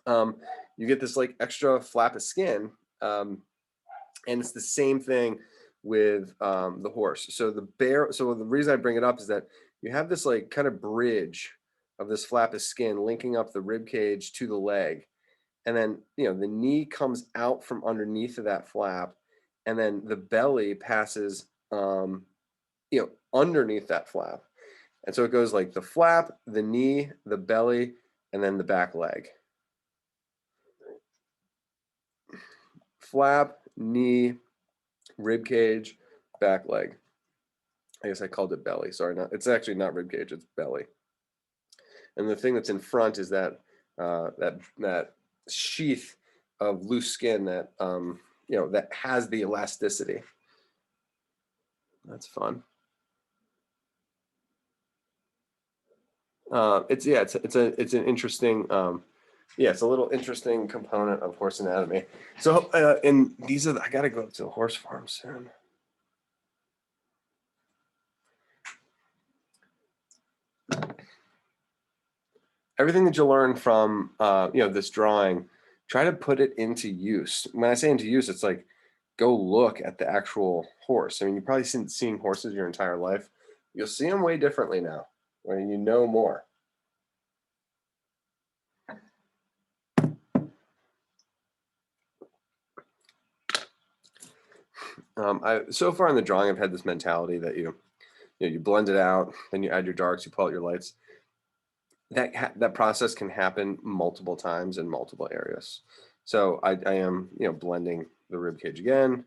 you get this like extra flap of skin, and it's the same thing with the horse. So the reason I bring it up is that you have this like kind of bridge of this flap of skin linking up the rib cage to the leg, and then the knee comes out from underneath of that flap, and then the belly passes underneath that flap, and so it goes like the flap, the knee, the belly, and then the back leg. Flap, knee, rib cage, back leg. I guess I called it belly. Sorry, it's actually not rib cage, it's belly. And the thing that's in front is that that sheath of loose skin that that has the elasticity. That's fun. It's an interesting it's a little interesting component of horse anatomy. So and I gotta go to a horse farm soon. Everything that you learn from this drawing, try to put it into use. When I say into use, it's like go look at the actual horse. I mean, you've probably seen horses your entire life. You'll see them way differently now when you know more. So far in the drawing, I've had this mentality that you blend it out, then you add your darks, you pull out your lights. That process can happen multiple times in multiple areas. So I am blending the rib cage again,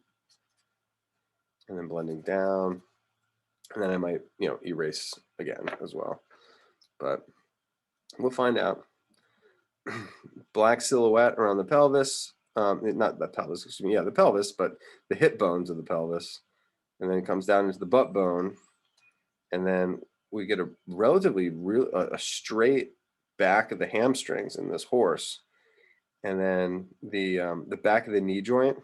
and then blending down, and then I might erase again as well, but we'll find out. Black silhouette around the pelvis, not the pelvis, excuse me, yeah, the pelvis, but the hip bones of the pelvis, and then it comes down into the butt bone, and then we get a relatively a straight back of the hamstrings in this horse, and then the back of the knee joint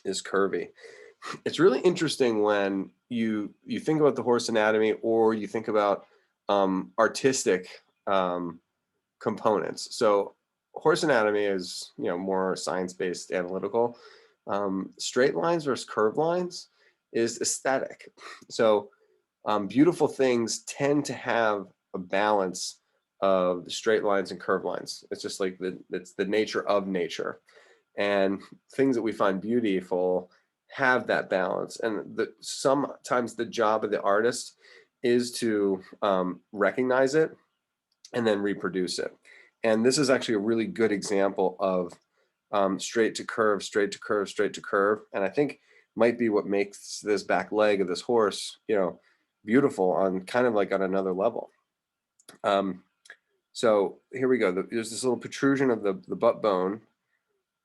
is curvy. It's really interesting when you think about the horse anatomy, or you think about artistic components. So horse anatomy is more science-based, analytical. Straight lines versus curved lines is aesthetic. So beautiful things tend to have a balance of straight lines and curved lines. It's just like it's the nature of nature, and things that we find beautiful have that balance. And sometimes the job of the artist is to recognize it and then reproduce it. And this is actually a really good example of straight to curve, straight to curve, straight to curve. And I think might be what makes this back leg of this horse, beautiful on kind of like on another level. So here we go. There's this little protrusion of the butt bone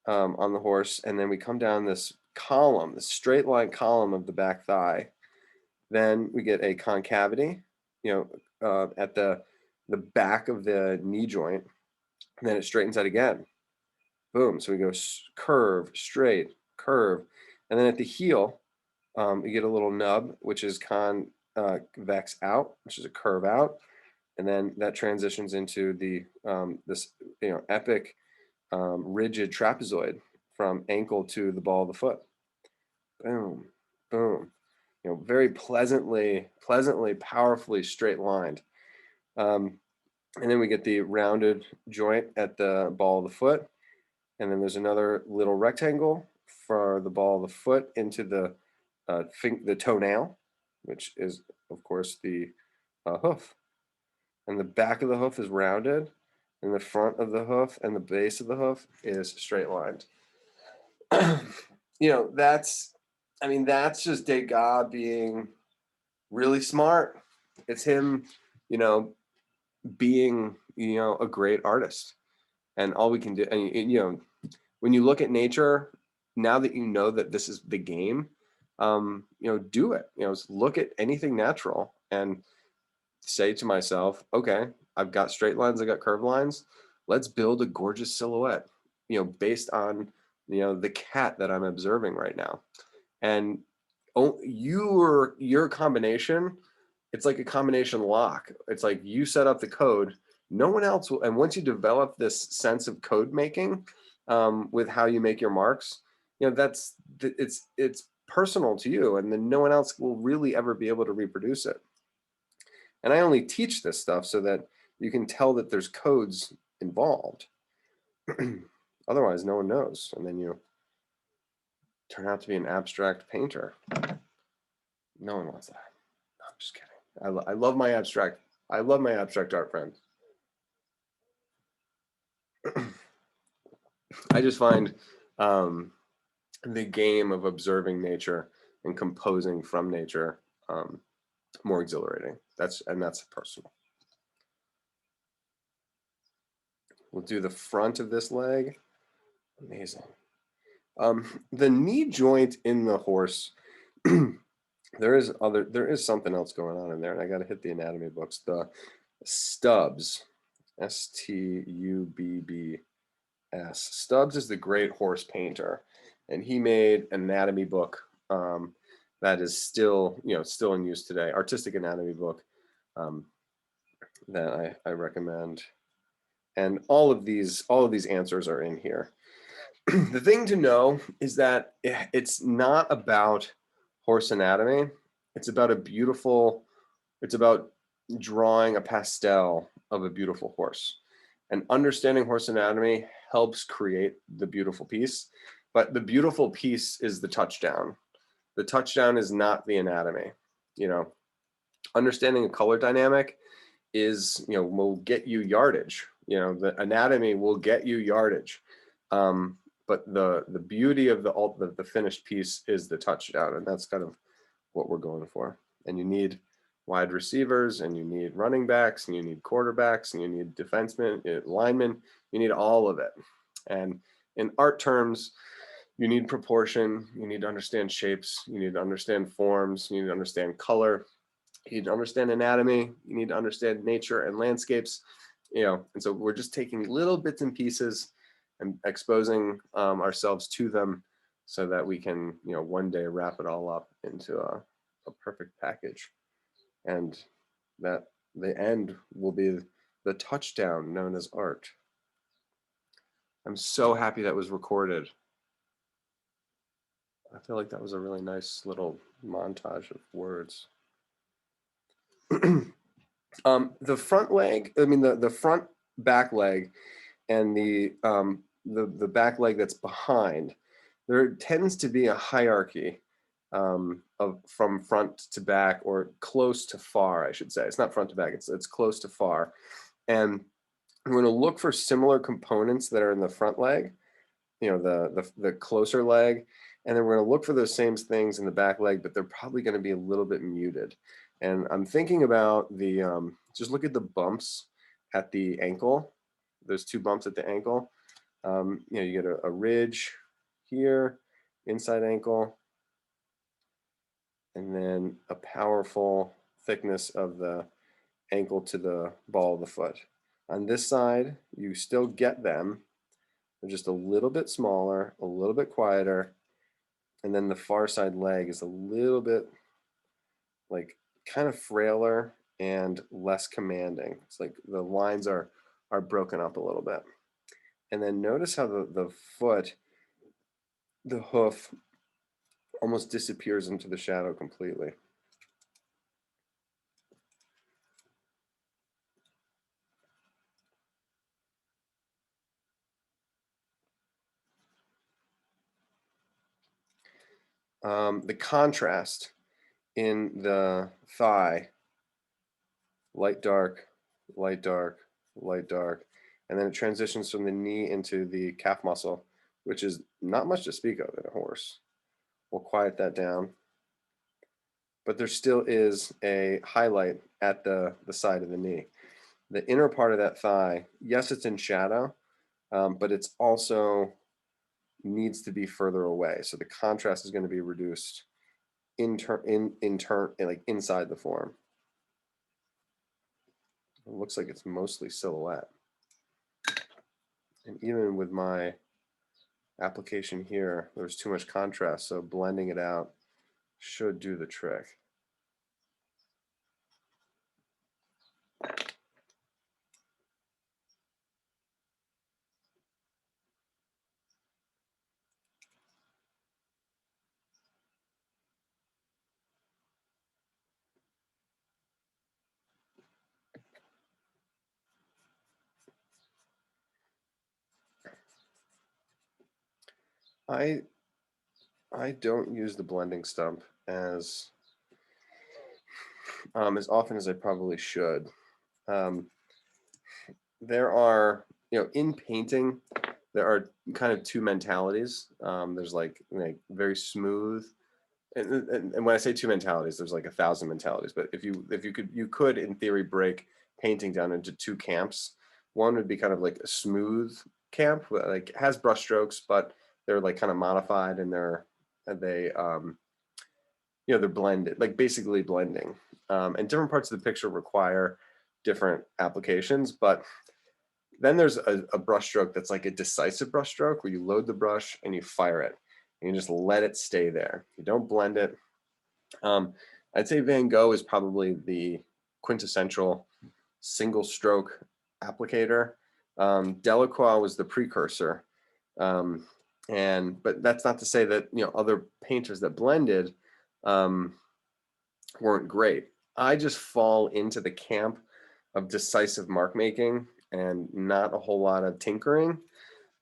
on the horse, and then we come down this column, this straight line column of the back thigh. Then we get a concavity, at the back of the knee joint, and then it straightens out again. Boom. So we go curve, straight, curve, and then at the heel, you get a little nub, which is convex out, which is a curve out, and then that transitions into the this epic rigid trapezoid from ankle to the ball of the foot. Boom, boom. Very pleasantly, powerfully straight lined. And then we get the rounded joint at the ball of the foot. And then there's another little rectangle for the ball of the foot into the toenail, which is, of course, the hoof. And the back of the hoof is rounded, and the front of the hoof and the base of the hoof is straight lined. That's just Degas being really smart. It's him, being, a great artist. And all we can do, and when you look at nature, now that you know that this is the game, do it. Look at anything natural and say to myself, okay, I've got straight lines, I got curved lines. Let's build a gorgeous silhouette, based on, the cat that I'm observing right now. And your combination, it's like a combination lock. It's like you set up the code, no one else will. And once you develop this sense of code making with how you make your marks, it's personal to you, and then no one else will really ever be able to reproduce it. And I only teach this stuff so that you can tell that there's codes involved. Otherwise, no one knows. And then you turn out to be an abstract painter. No one wants that. No, I'm just kidding. I love my abstract art friends. I just find the game of observing nature and composing from nature more exhilarating. That's personal. We'll do the front of this leg. Amazing. The knee joint in the horse, there is something else going on in there, and I got to hit the anatomy books. The Stubbs, Stubbs. Stubbs is the great horse painter, and he made an anatomy book that is still in use today. Artistic anatomy book that I recommend. And all of these answers are in here. The thing to know is that it's not about horse anatomy. It's about drawing a pastel of a beautiful horse. And understanding horse anatomy helps create the beautiful piece. But the beautiful piece is the touchdown. The touchdown is not the anatomy. You know, understanding a color dynamic is, you know, will get you yardage. You know, the anatomy will get you yardage. But the beauty of the finished piece is the touchdown, and that's kind of what we're going for. And you need wide receivers, and you need running backs, and you need quarterbacks, and you need defensemen, linemen. You need all of it. And in art terms, you need proportion. You need to understand shapes. You need to understand forms. You need to understand color. You need to understand anatomy. You need to understand nature and landscapes. You know, and so we're just taking little bits and pieces and exposing ourselves to them so that we can, you know, one day wrap it all up into a perfect package. And that the end will be the touchdown known as art. I'm so happy that was recorded. I feel like that was a really nice little montage of words. The front leg, I mean, the front back leg and the back leg that's behind, there tends to be a hierarchy of from front to back, or close to far, I should say. It's not front to back, it's close to far. And we're going to look for similar components that are in the front leg, you know, the closer leg, and then we're going to look for those same things in the back leg, but they're probably going to be a little bit muted. And I'm thinking about the, just look at the bumps at the ankle, those two bumps at the ankle. You know, you get a ridge here, inside ankle, and then a powerful thickness of the ankle to the ball of the foot. On this side, you still get them. They're just a little bit smaller, a little bit quieter. And then the far side leg is a little bit like kind of frailer and less commanding. It's like the lines are broken up a little bit. And then notice how the foot, the hoof, almost disappears into the shadow completely. The contrast in the thigh, light, dark, light, dark, light, dark, and then it transitions from the knee into the calf muscle, which is not much to speak of in a horse. We'll quiet that down. But there still is a highlight at the side of the knee. The inner part of that thigh, yes, it's in shadow, but it's also needs to be further away. So the contrast is going to be reduced like inside the form. It looks like it's mostly silhouette. And even with my application here, there's too much contrast, so blending it out should do the trick. I don't use the blending stump as often as I probably should. There are, you know, in painting, there are kind of two mentalities. There's like very smooth, and when I say two mentalities, there's like 1,000 mentalities. But if you could in theory break painting down into two camps. One would be kind of like a smooth camp, like has brush strokes, but they're like kind of modified, and they you know, they're blended, like basically blending. And different parts of the picture require different applications, but then there's a brush stroke that's like a decisive brush stroke where you load the brush and you fire it and you just let it stay there. You don't blend it. I'd say Van Gogh is probably the quintessential single stroke applicator. Delacroix was the precursor. But that's not to say that, you know, other painters that blended weren't great. I just fall into the camp of decisive mark making and not a whole lot of tinkering.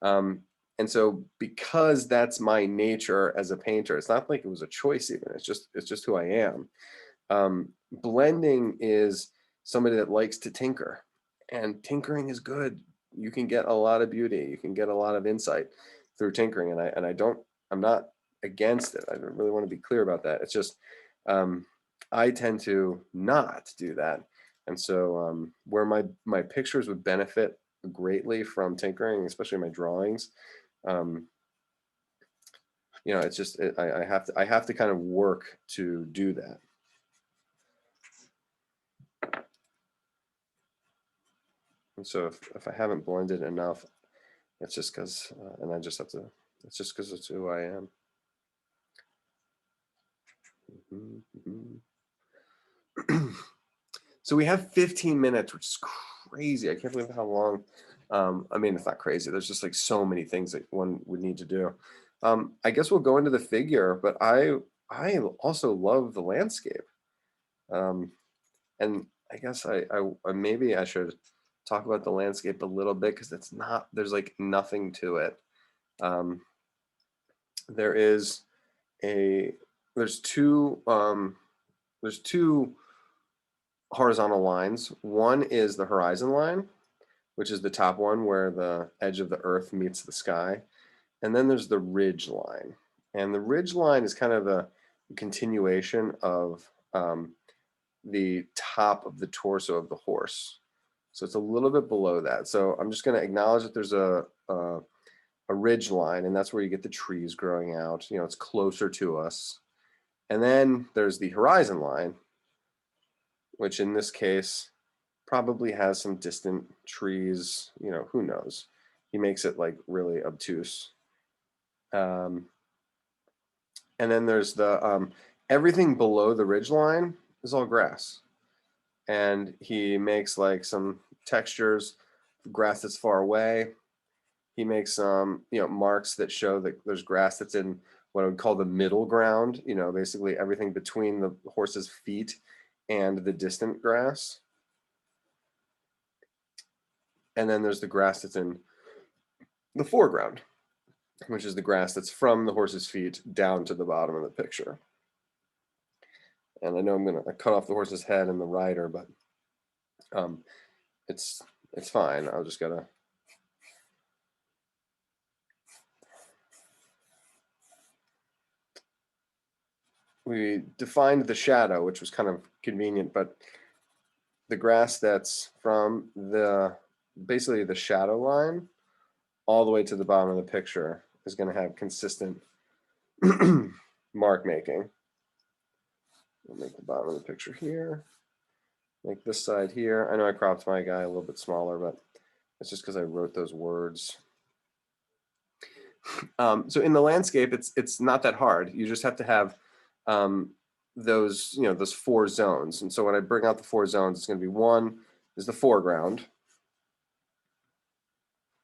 And And so because that's my nature as a painter, it's not like it was a choice even, it's just who I am. Blending is somebody that likes to tinker, and tinkering is good. You can get a lot of beauty, you can get a lot of insight through tinkering, I'm not against it. I really want to be clear about that. It's just I tend to not do that. And so where my pictures would benefit greatly from tinkering, especially my drawings, you know, it's just I have to kind of work to do that. And so if I haven't blended enough, it's just because, and I just have to, it's just because it's who I am. So we have 15 minutes, which is crazy. I can't believe how long. I mean, it's not crazy. There's just like so many things that one would need to do. I guess we'll go into the figure, but I also love the landscape. And I guess I maybe I should talk about the landscape a little bit, because it's not, there's like nothing to it. There is there's two horizontal lines. One is the horizon line, which is the top one where the edge of the earth meets the sky. And then there's the ridge line. And the ridge line is kind of a continuation of the top of the torso of the horse. So it's a little bit below that. So I'm just going to acknowledge that there's a ridge line, and that's where you get the trees growing out. You know, it's closer to us. And then there's the horizon line, which in this case probably has some distant trees. You know, who knows? He makes it like really obtuse. And then there's the everything below the ridge line is all grass. And he makes like some textures, grass that's far away. He makes some, you know, marks that show that there's grass that's in what I would call the middle ground, you know, basically everything between the horse's feet and the distant grass. And then there's the grass that's in the foreground, which is the grass that's from the horse's feet down to the bottom of the picture. And I know I'm going to cut off the horse's head and the rider, but it's fine. I'll just gotta. We defined the shadow, which was kind of convenient, but the grass that's from basically the shadow line all the way to the bottom of the picture is going to have consistent mark making. We'll make the bottom of the picture here, make this side here. I know I cropped my guy a little bit smaller, but it's just because I wrote those words. So in the landscape, it's not that hard. You just have to have those, you know, those 4 zones. And so when I bring out the 4 zones, it's going to be, one is the foreground,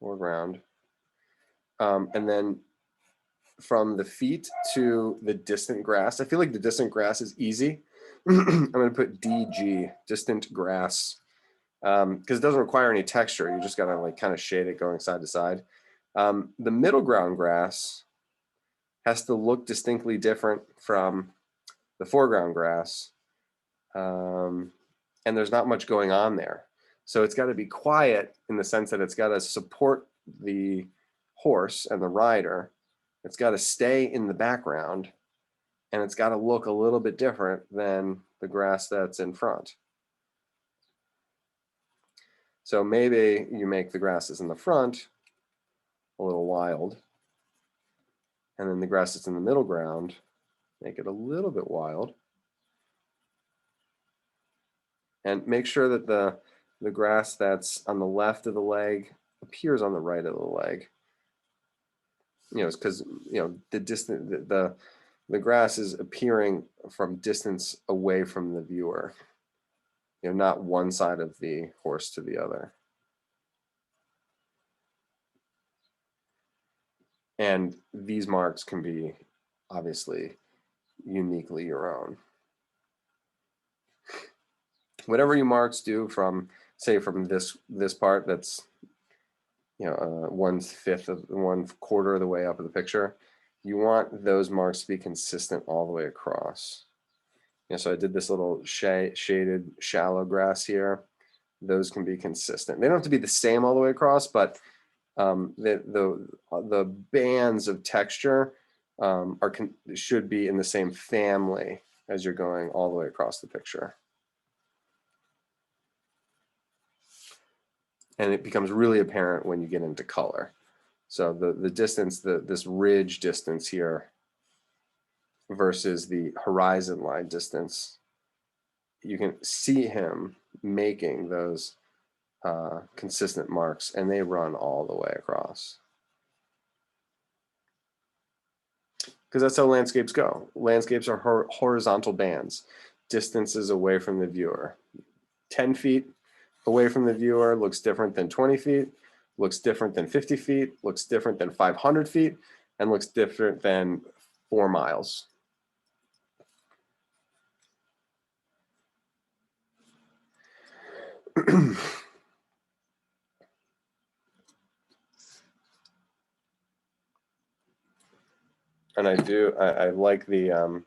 and then from the feet to the distant grass. I feel like the distant grass is easy. I'm going to put DG, distant grass, because it doesn't require any texture. You just got to like kind of shade it going side to side. The middle ground grass has to look distinctly different from the foreground grass, and there's not much going on there. So it's got to be quiet in the sense that it's got to support the horse and the rider. It's got to stay in the background, and it's got to look a little bit different than the grass that's in front. So maybe you make the grasses in the front a little wild, and then the grass that's in the middle ground, make it a little bit wild. And make sure that the grass that's on the left of the leg appears on the right of the leg. You know, it's because, you know, the grass is appearing from distance away from the viewer. You know, not one side of the horse to the other. And these marks can be obviously uniquely your own. Whatever you marks do from, say, from this part that's 1/5 of 1/4 of the way up of the picture. You want those marks to be consistent all the way across. So I did this little shaded shallow grass here. Those can be consistent. They don't have to be the same all the way across, but the bands of texture should be in the same family as you're going all the way across the picture. And it becomes really apparent when you get into color. So the distance, this ridge distance here versus the horizon line distance, you can see him making those consistent marks, and they run all the way across. Because that's how landscapes go. Landscapes are horizontal bands, distances away from the viewer. 10 feet away from the viewer looks different than 20 feet, looks different than 50 feet, looks different than 500 feet, and looks different than 4 miles. And I like the,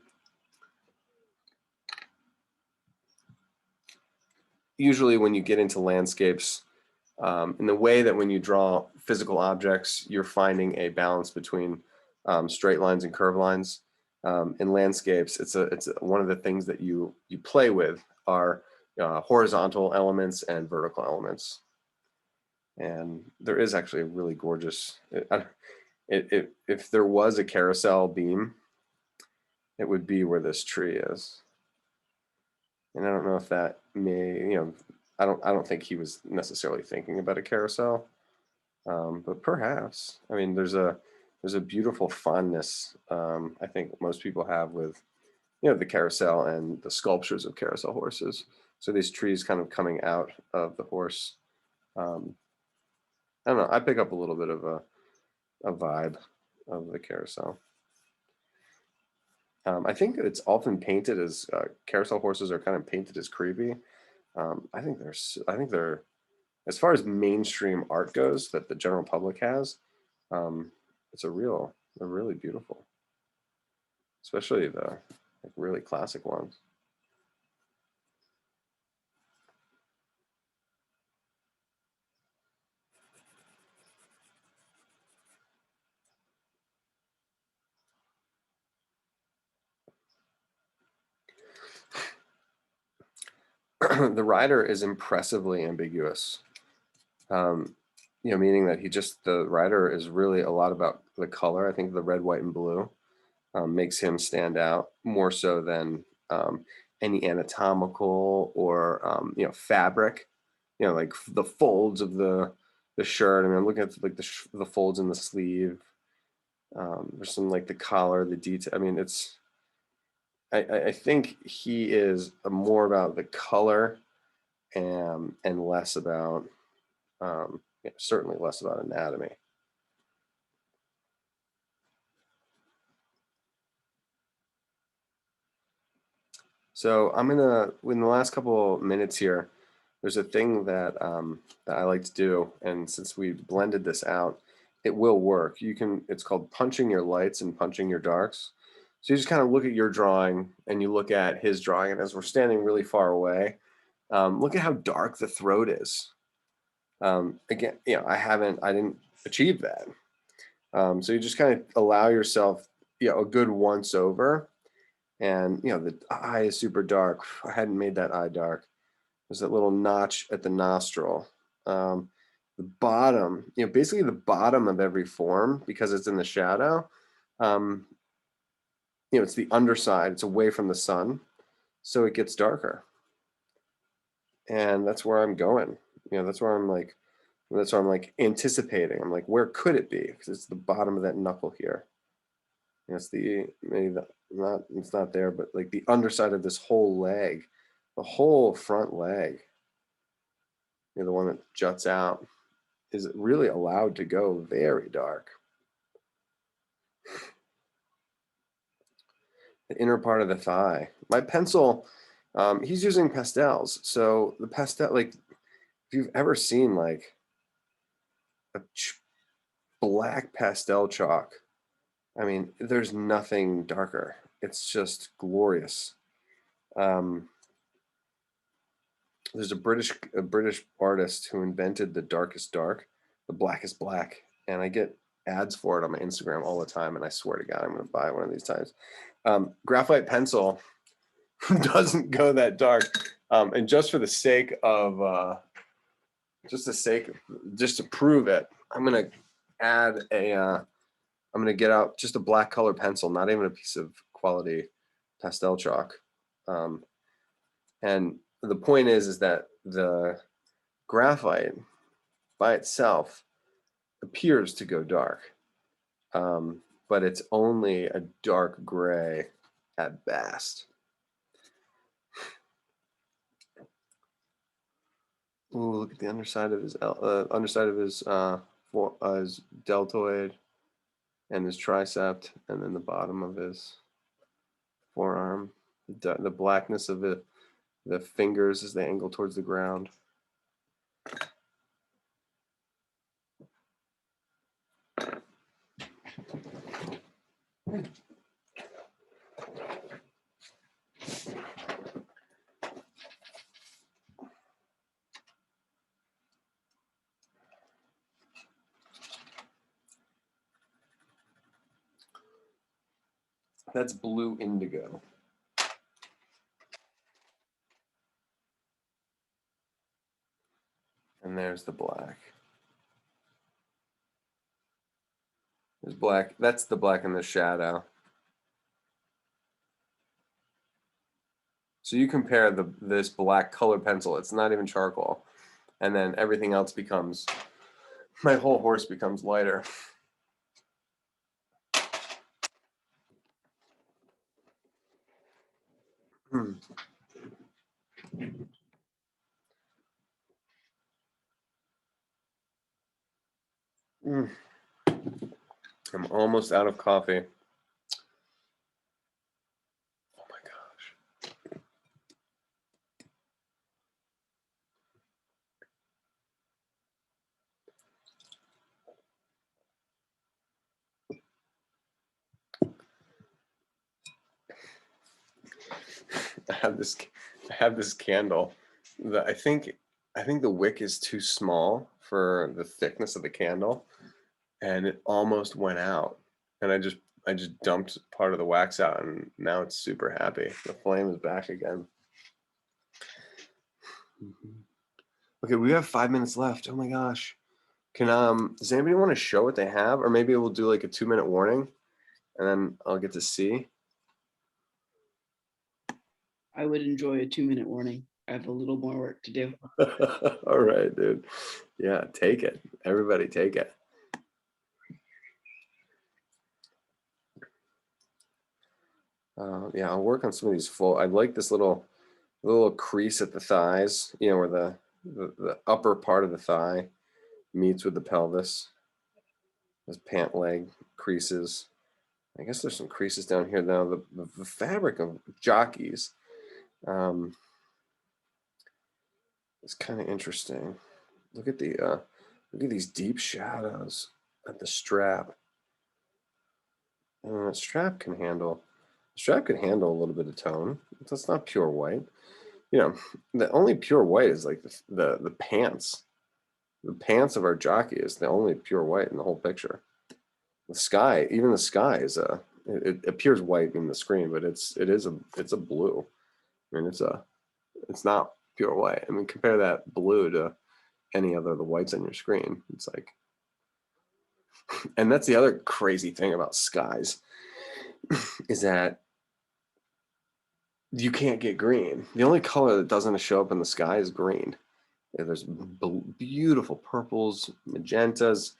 usually when you get into landscapes, in the way that when you draw physical objects, you're finding a balance between straight lines and curved lines. In landscapes, it's one of the things that you play with are horizontal elements and vertical elements. And there is actually a really gorgeous, if there was a carousel beam, it would be where this tree is. And I don't know if that may, I don't think he was necessarily thinking about a carousel, but perhaps. I mean, there's a beautiful fondness I think most people have with, the carousel and the sculptures of carousel horses. So these trees kind of coming out of the horse. I don't know. I pick up a little bit of a vibe of the carousel. I think it's often painted as carousel horses are kind of painted as creepy. I think they're, as far as mainstream art goes that the general public has, they're really beautiful, especially the really classic ones. The rider is impressively ambiguous. Meaning that the rider is really a lot about the color. I think the red, white, and blue makes him stand out more so than any anatomical or fabric. Like the folds of the shirt. I mean, I'm looking at like the folds in the sleeve. There's some like the collar, the detail. I mean, I think he is more about the color and less about certainly less about anatomy. So I'm gonna, in the last couple of minutes here, there's a thing that that I like to do, and since we've blended this out, it will work. It's called punching your lights and punching your darks. So you just kind of look at your drawing and you look at his drawing, and as we're standing really far away, look at how dark the throat is. Again, I didn't achieve that. So you just kind of allow yourself, a good once over, and the eye is super dark. I hadn't made that eye dark. There's that little notch at the nostril. The bottom, basically the bottom of every form, because it's in the shadow. It's the underside. It's away from the sun, so it gets darker. And that's where I'm going. That's where I'm like anticipating. I'm like, where could it be? Because it's the bottom of that knuckle here. It's it's not there, but like the underside of this whole leg, the whole front leg, the one that juts out, is really allowed to go very dark. The inner part of the thigh. My pencil, he's using pastels. So the pastel, like if you've ever seen like black pastel chalk. I mean, there's nothing darker. It's just glorious. There's a British artist who invented the darkest dark, the blackest black, and I get ads for it on my Instagram all the time, and I swear to God, I'm going to buy one of these times. Graphite pencil doesn't go that dark, and just for the sake of just to prove it, I'm going to add I'm going to get out just a black color pencil, not even a piece of quality pastel chalk. And the point is that the graphite by itself appears to go dark, but it's only a dark gray at best. Ooh, look at the underside of his his deltoid and his tricep, and then the bottom of his forearm. The blackness of the fingers as they angle towards the ground. That's blue indigo. And there's the black. There's black. That's the black in the shadow. So you compare this black color pencil, it's not even charcoal. And then everything else becomes, my whole horse becomes lighter. I'm almost out of coffee. Oh my gosh. I have this candle that I think the wick is too small for the thickness of the candle, and it almost went out. And I just dumped part of the wax out, and now it's super happy. The flame is back again. Okay, we have 5 minutes left. Oh my gosh. Does anybody want to show what they have? Or maybe we'll do like a 2-minute warning and then I'll get to see. I would enjoy a 2-minute warning. I have a little more work to do. All right, dude. Yeah, take it. Everybody take it. Yeah, I'll work on some of these full. I like this little crease at the thighs, you know, where the upper part of the thigh meets with the pelvis. Those pant leg creases. I guess there's some creases down here now. The fabric of jockeys is kind of interesting. Look at these deep shadows at the strap. And the strap can handle a little bit of tone. That's not pure white. You know, the only pure white is like the pants. The pants of our jockey is the only pure white in the whole picture. The sky, even the sky is it appears white in the screen, but it's a blue. I mean, it's not pure white. I mean, compare that blue to any other of the whites on your screen. It's like, and that's the other crazy thing about skies is that you can't get green. The only color that doesn't show up in the sky is green. Yeah, there's beautiful purples, magentas,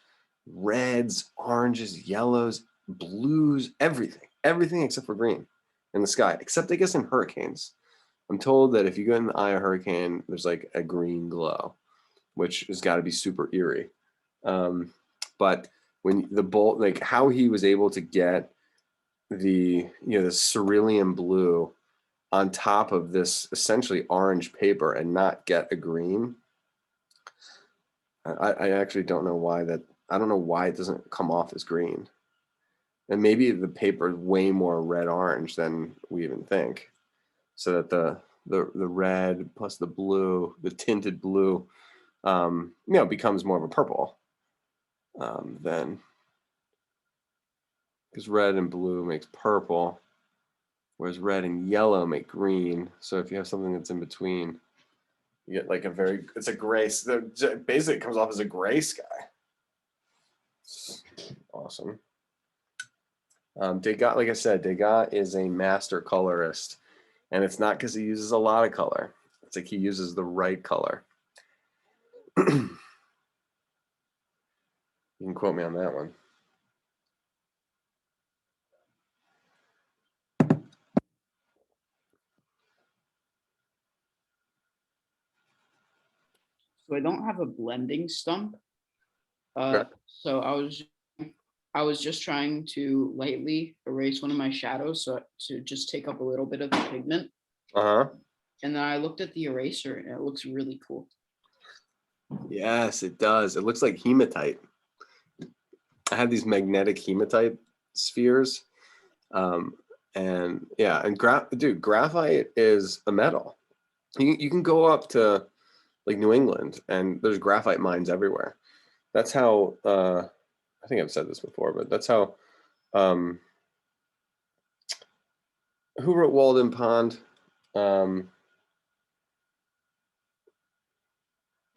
reds, oranges, yellows, blues, everything except for green in the sky, except I guess in hurricanes. I'm told that if you go in the eye of a hurricane, there's like a green glow, which has got to be super eerie. But when the bolt, like how he was able to get the cerulean blue on top of this essentially orange paper and not get a green, I actually don't know why that. I don't know why it doesn't come off as green. And maybe the paper is way more red orange than we even think. So that the red plus the blue, the tinted blue, becomes more of a purple than, because red and blue makes purple, whereas red and yellow make green. So if you have something that's in between, you get like it's a gray, basically it comes off as a gray sky. It's awesome. Degas, like I said, Degas is a master colorist, and it's not because he uses a lot of color. It's like he uses the right color. You can quote me on that one. So I don't have a blending stump. Okay. So I was just trying to lightly erase one of my shadows, so to just take up a little bit of the pigment. Uh-huh. And then I looked at the eraser and it looks really cool. Yes, it does. It looks like hematite. I have these magnetic hematite spheres. And yeah, and graphite is a metal. You can go up to like New England and there's graphite mines everywhere. That's how, I think I've said this before, but that's how, who wrote Walden Pond? Oh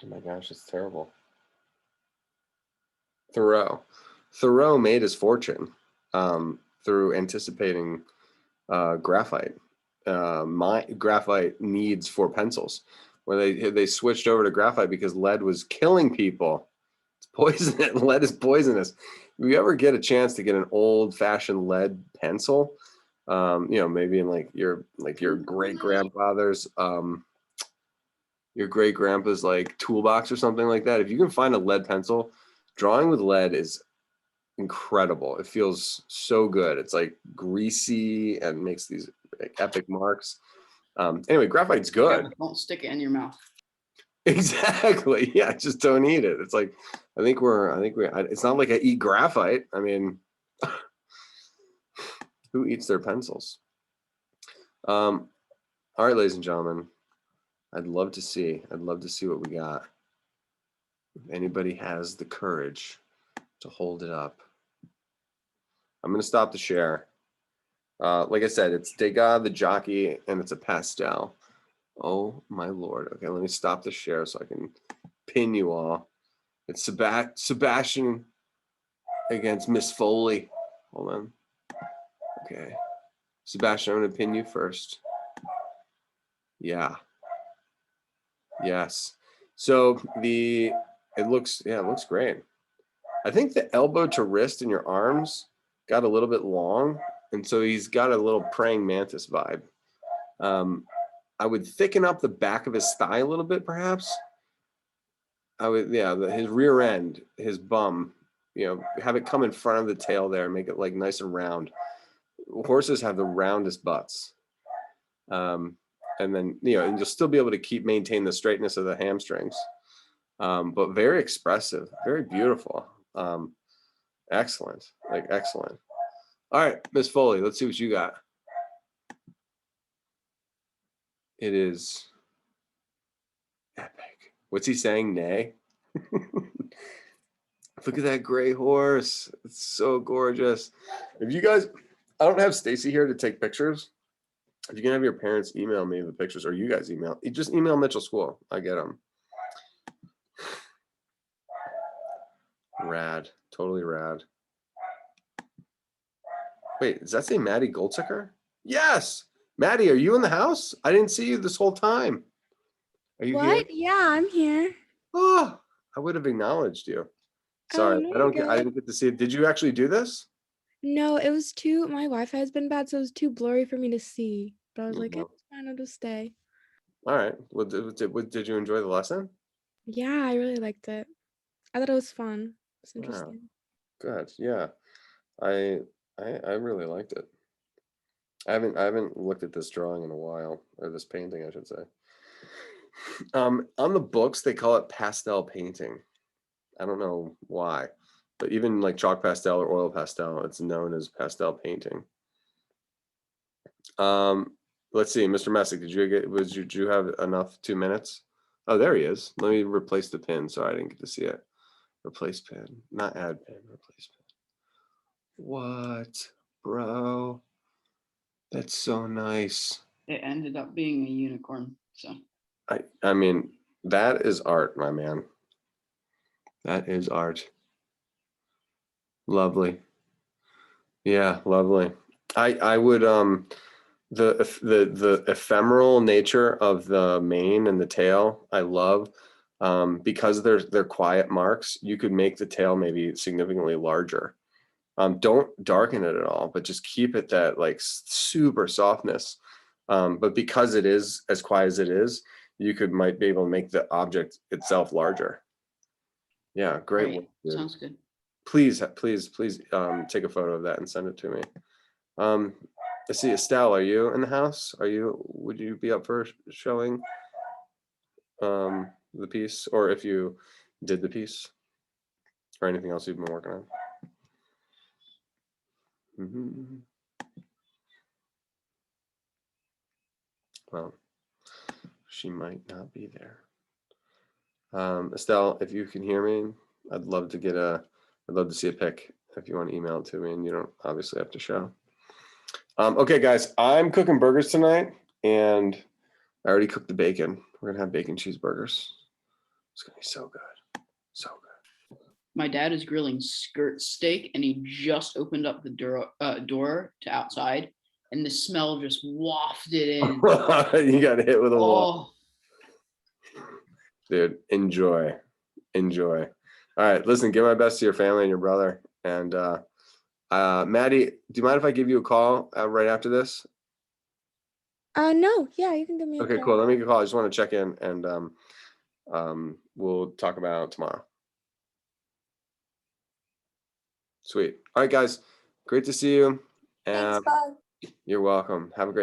my gosh, it's terrible. Thoreau made his fortune through anticipating graphite. Graphite needs for pencils, where they switched over to graphite because lead was killing people. It's poisonous. Lead is poisonous. If you ever get a chance to get an old-fashioned lead pencil, maybe in like your great grandfather's your great grandpa's like toolbox or something like that. If you can find a lead pencil, drawing with lead is incredible. It feels so good. It's like greasy and makes these like, epic marks. Anyway, graphite's Yeah, good. don't stick it in your mouth. Exactly. Yeah, just don't eat it. It's like it's not like I eat graphite. I mean, who eats their pencils? All right, ladies and gentlemen, I'd love to see what we got. If anybody has the courage to hold it up. I'm going to stop the share. Like I said, it's Degas the Jockey, and it's a pastel. Oh my lord. Okay, let me stop the share so I can pin you all. It's Sebastian against Miss Foley. Hold on. Okay. Sebastian, I'm going to pin you first. Yeah. Yes. So it looks great. I think the elbow to wrist in your arms got a little bit long, and so he's got a little praying mantis vibe. I would thicken up the back of his thigh a little bit, perhaps. His rear end, his bum, have it come in front of the tail there, make it like nice and round. Horses have the roundest butts. And then, and you'll still be able to maintain the straightness of the hamstrings. But very expressive, very beautiful. Excellent, excellent. All right, Miss Foley, let's see what you got. It is epic. What's he saying? Nay. Look at that gray horse. It's so gorgeous. If you guys, I don't have Stacy here to take pictures. If you can have your parents email me the pictures, or you guys just email Mitchell School. I get them. Rad, totally rad. Wait, does that say Maddie Goldsucker? Yes, Maddie, are you in the house? I didn't see you this whole time. Are you here? What? Yeah, I'm here. Oh, I would have acknowledged you. Sorry, no, I you're good. didn't get to see it. Did you actually do this? No, it was my Wi-Fi has been bad, so it was too blurry for me to see. But I was like, Mhm. it's fine, I'll just stay. All right. Well, did you enjoy the lesson? Yeah, I really liked it. I thought it was fun. It's Wow. interesting. Good. Yeah. I really liked it. I haven't looked at this drawing in a while, or this painting, I should say. On the books, they call it pastel painting. I don't know why, but even like chalk pastel or oil pastel, it's known as pastel painting. Let's see, Mr. Messick, did you have enough 2 minutes? Oh, there he is. Let me replace the pin. Sorry, I didn't get to see it. Replace pin, not add pin, replace pin. What, bro? That's so nice. It ended up being a unicorn. So I mean, that is art, my man. That is art. Lovely. Yeah, lovely. I would the ephemeral nature of the mane and the tail, I love. Because they're quiet marks, you could make the tail maybe significantly larger. Don't darken it at all, but just keep it that like super softness. But because it is as quiet as it is, might be able to make the object itself larger. Yeah, great right. work, dude. Sounds good. Please take a photo of that and send it to me. Let's see, Estelle, are you in the house? Would you be up for showing the piece, or if you did the piece or anything else you've been working on? Well, she might not be there. Estelle, if you can hear me, I'd love to see a pic if you want to email it to me, and you don't obviously have to show. Okay, guys, I'm cooking burgers tonight, and I already cooked the bacon. We're gonna have bacon cheeseburgers. It's gonna be so good, so good. My dad is grilling skirt steak, and he just opened up the door to outside, and the smell just wafted in. You got hit with a wall. Oh, Dude, enjoy. All right, listen, give my best to your family and your brother. And Maddie, do you mind if I give you a call right after this? No, yeah, you can give me a Okay, call. cool. Let me get a call. I just want to check in, and we'll talk about it tomorrow. Sweet. All right, guys, great to see you. Thanks, bye. You're welcome. Have a great night.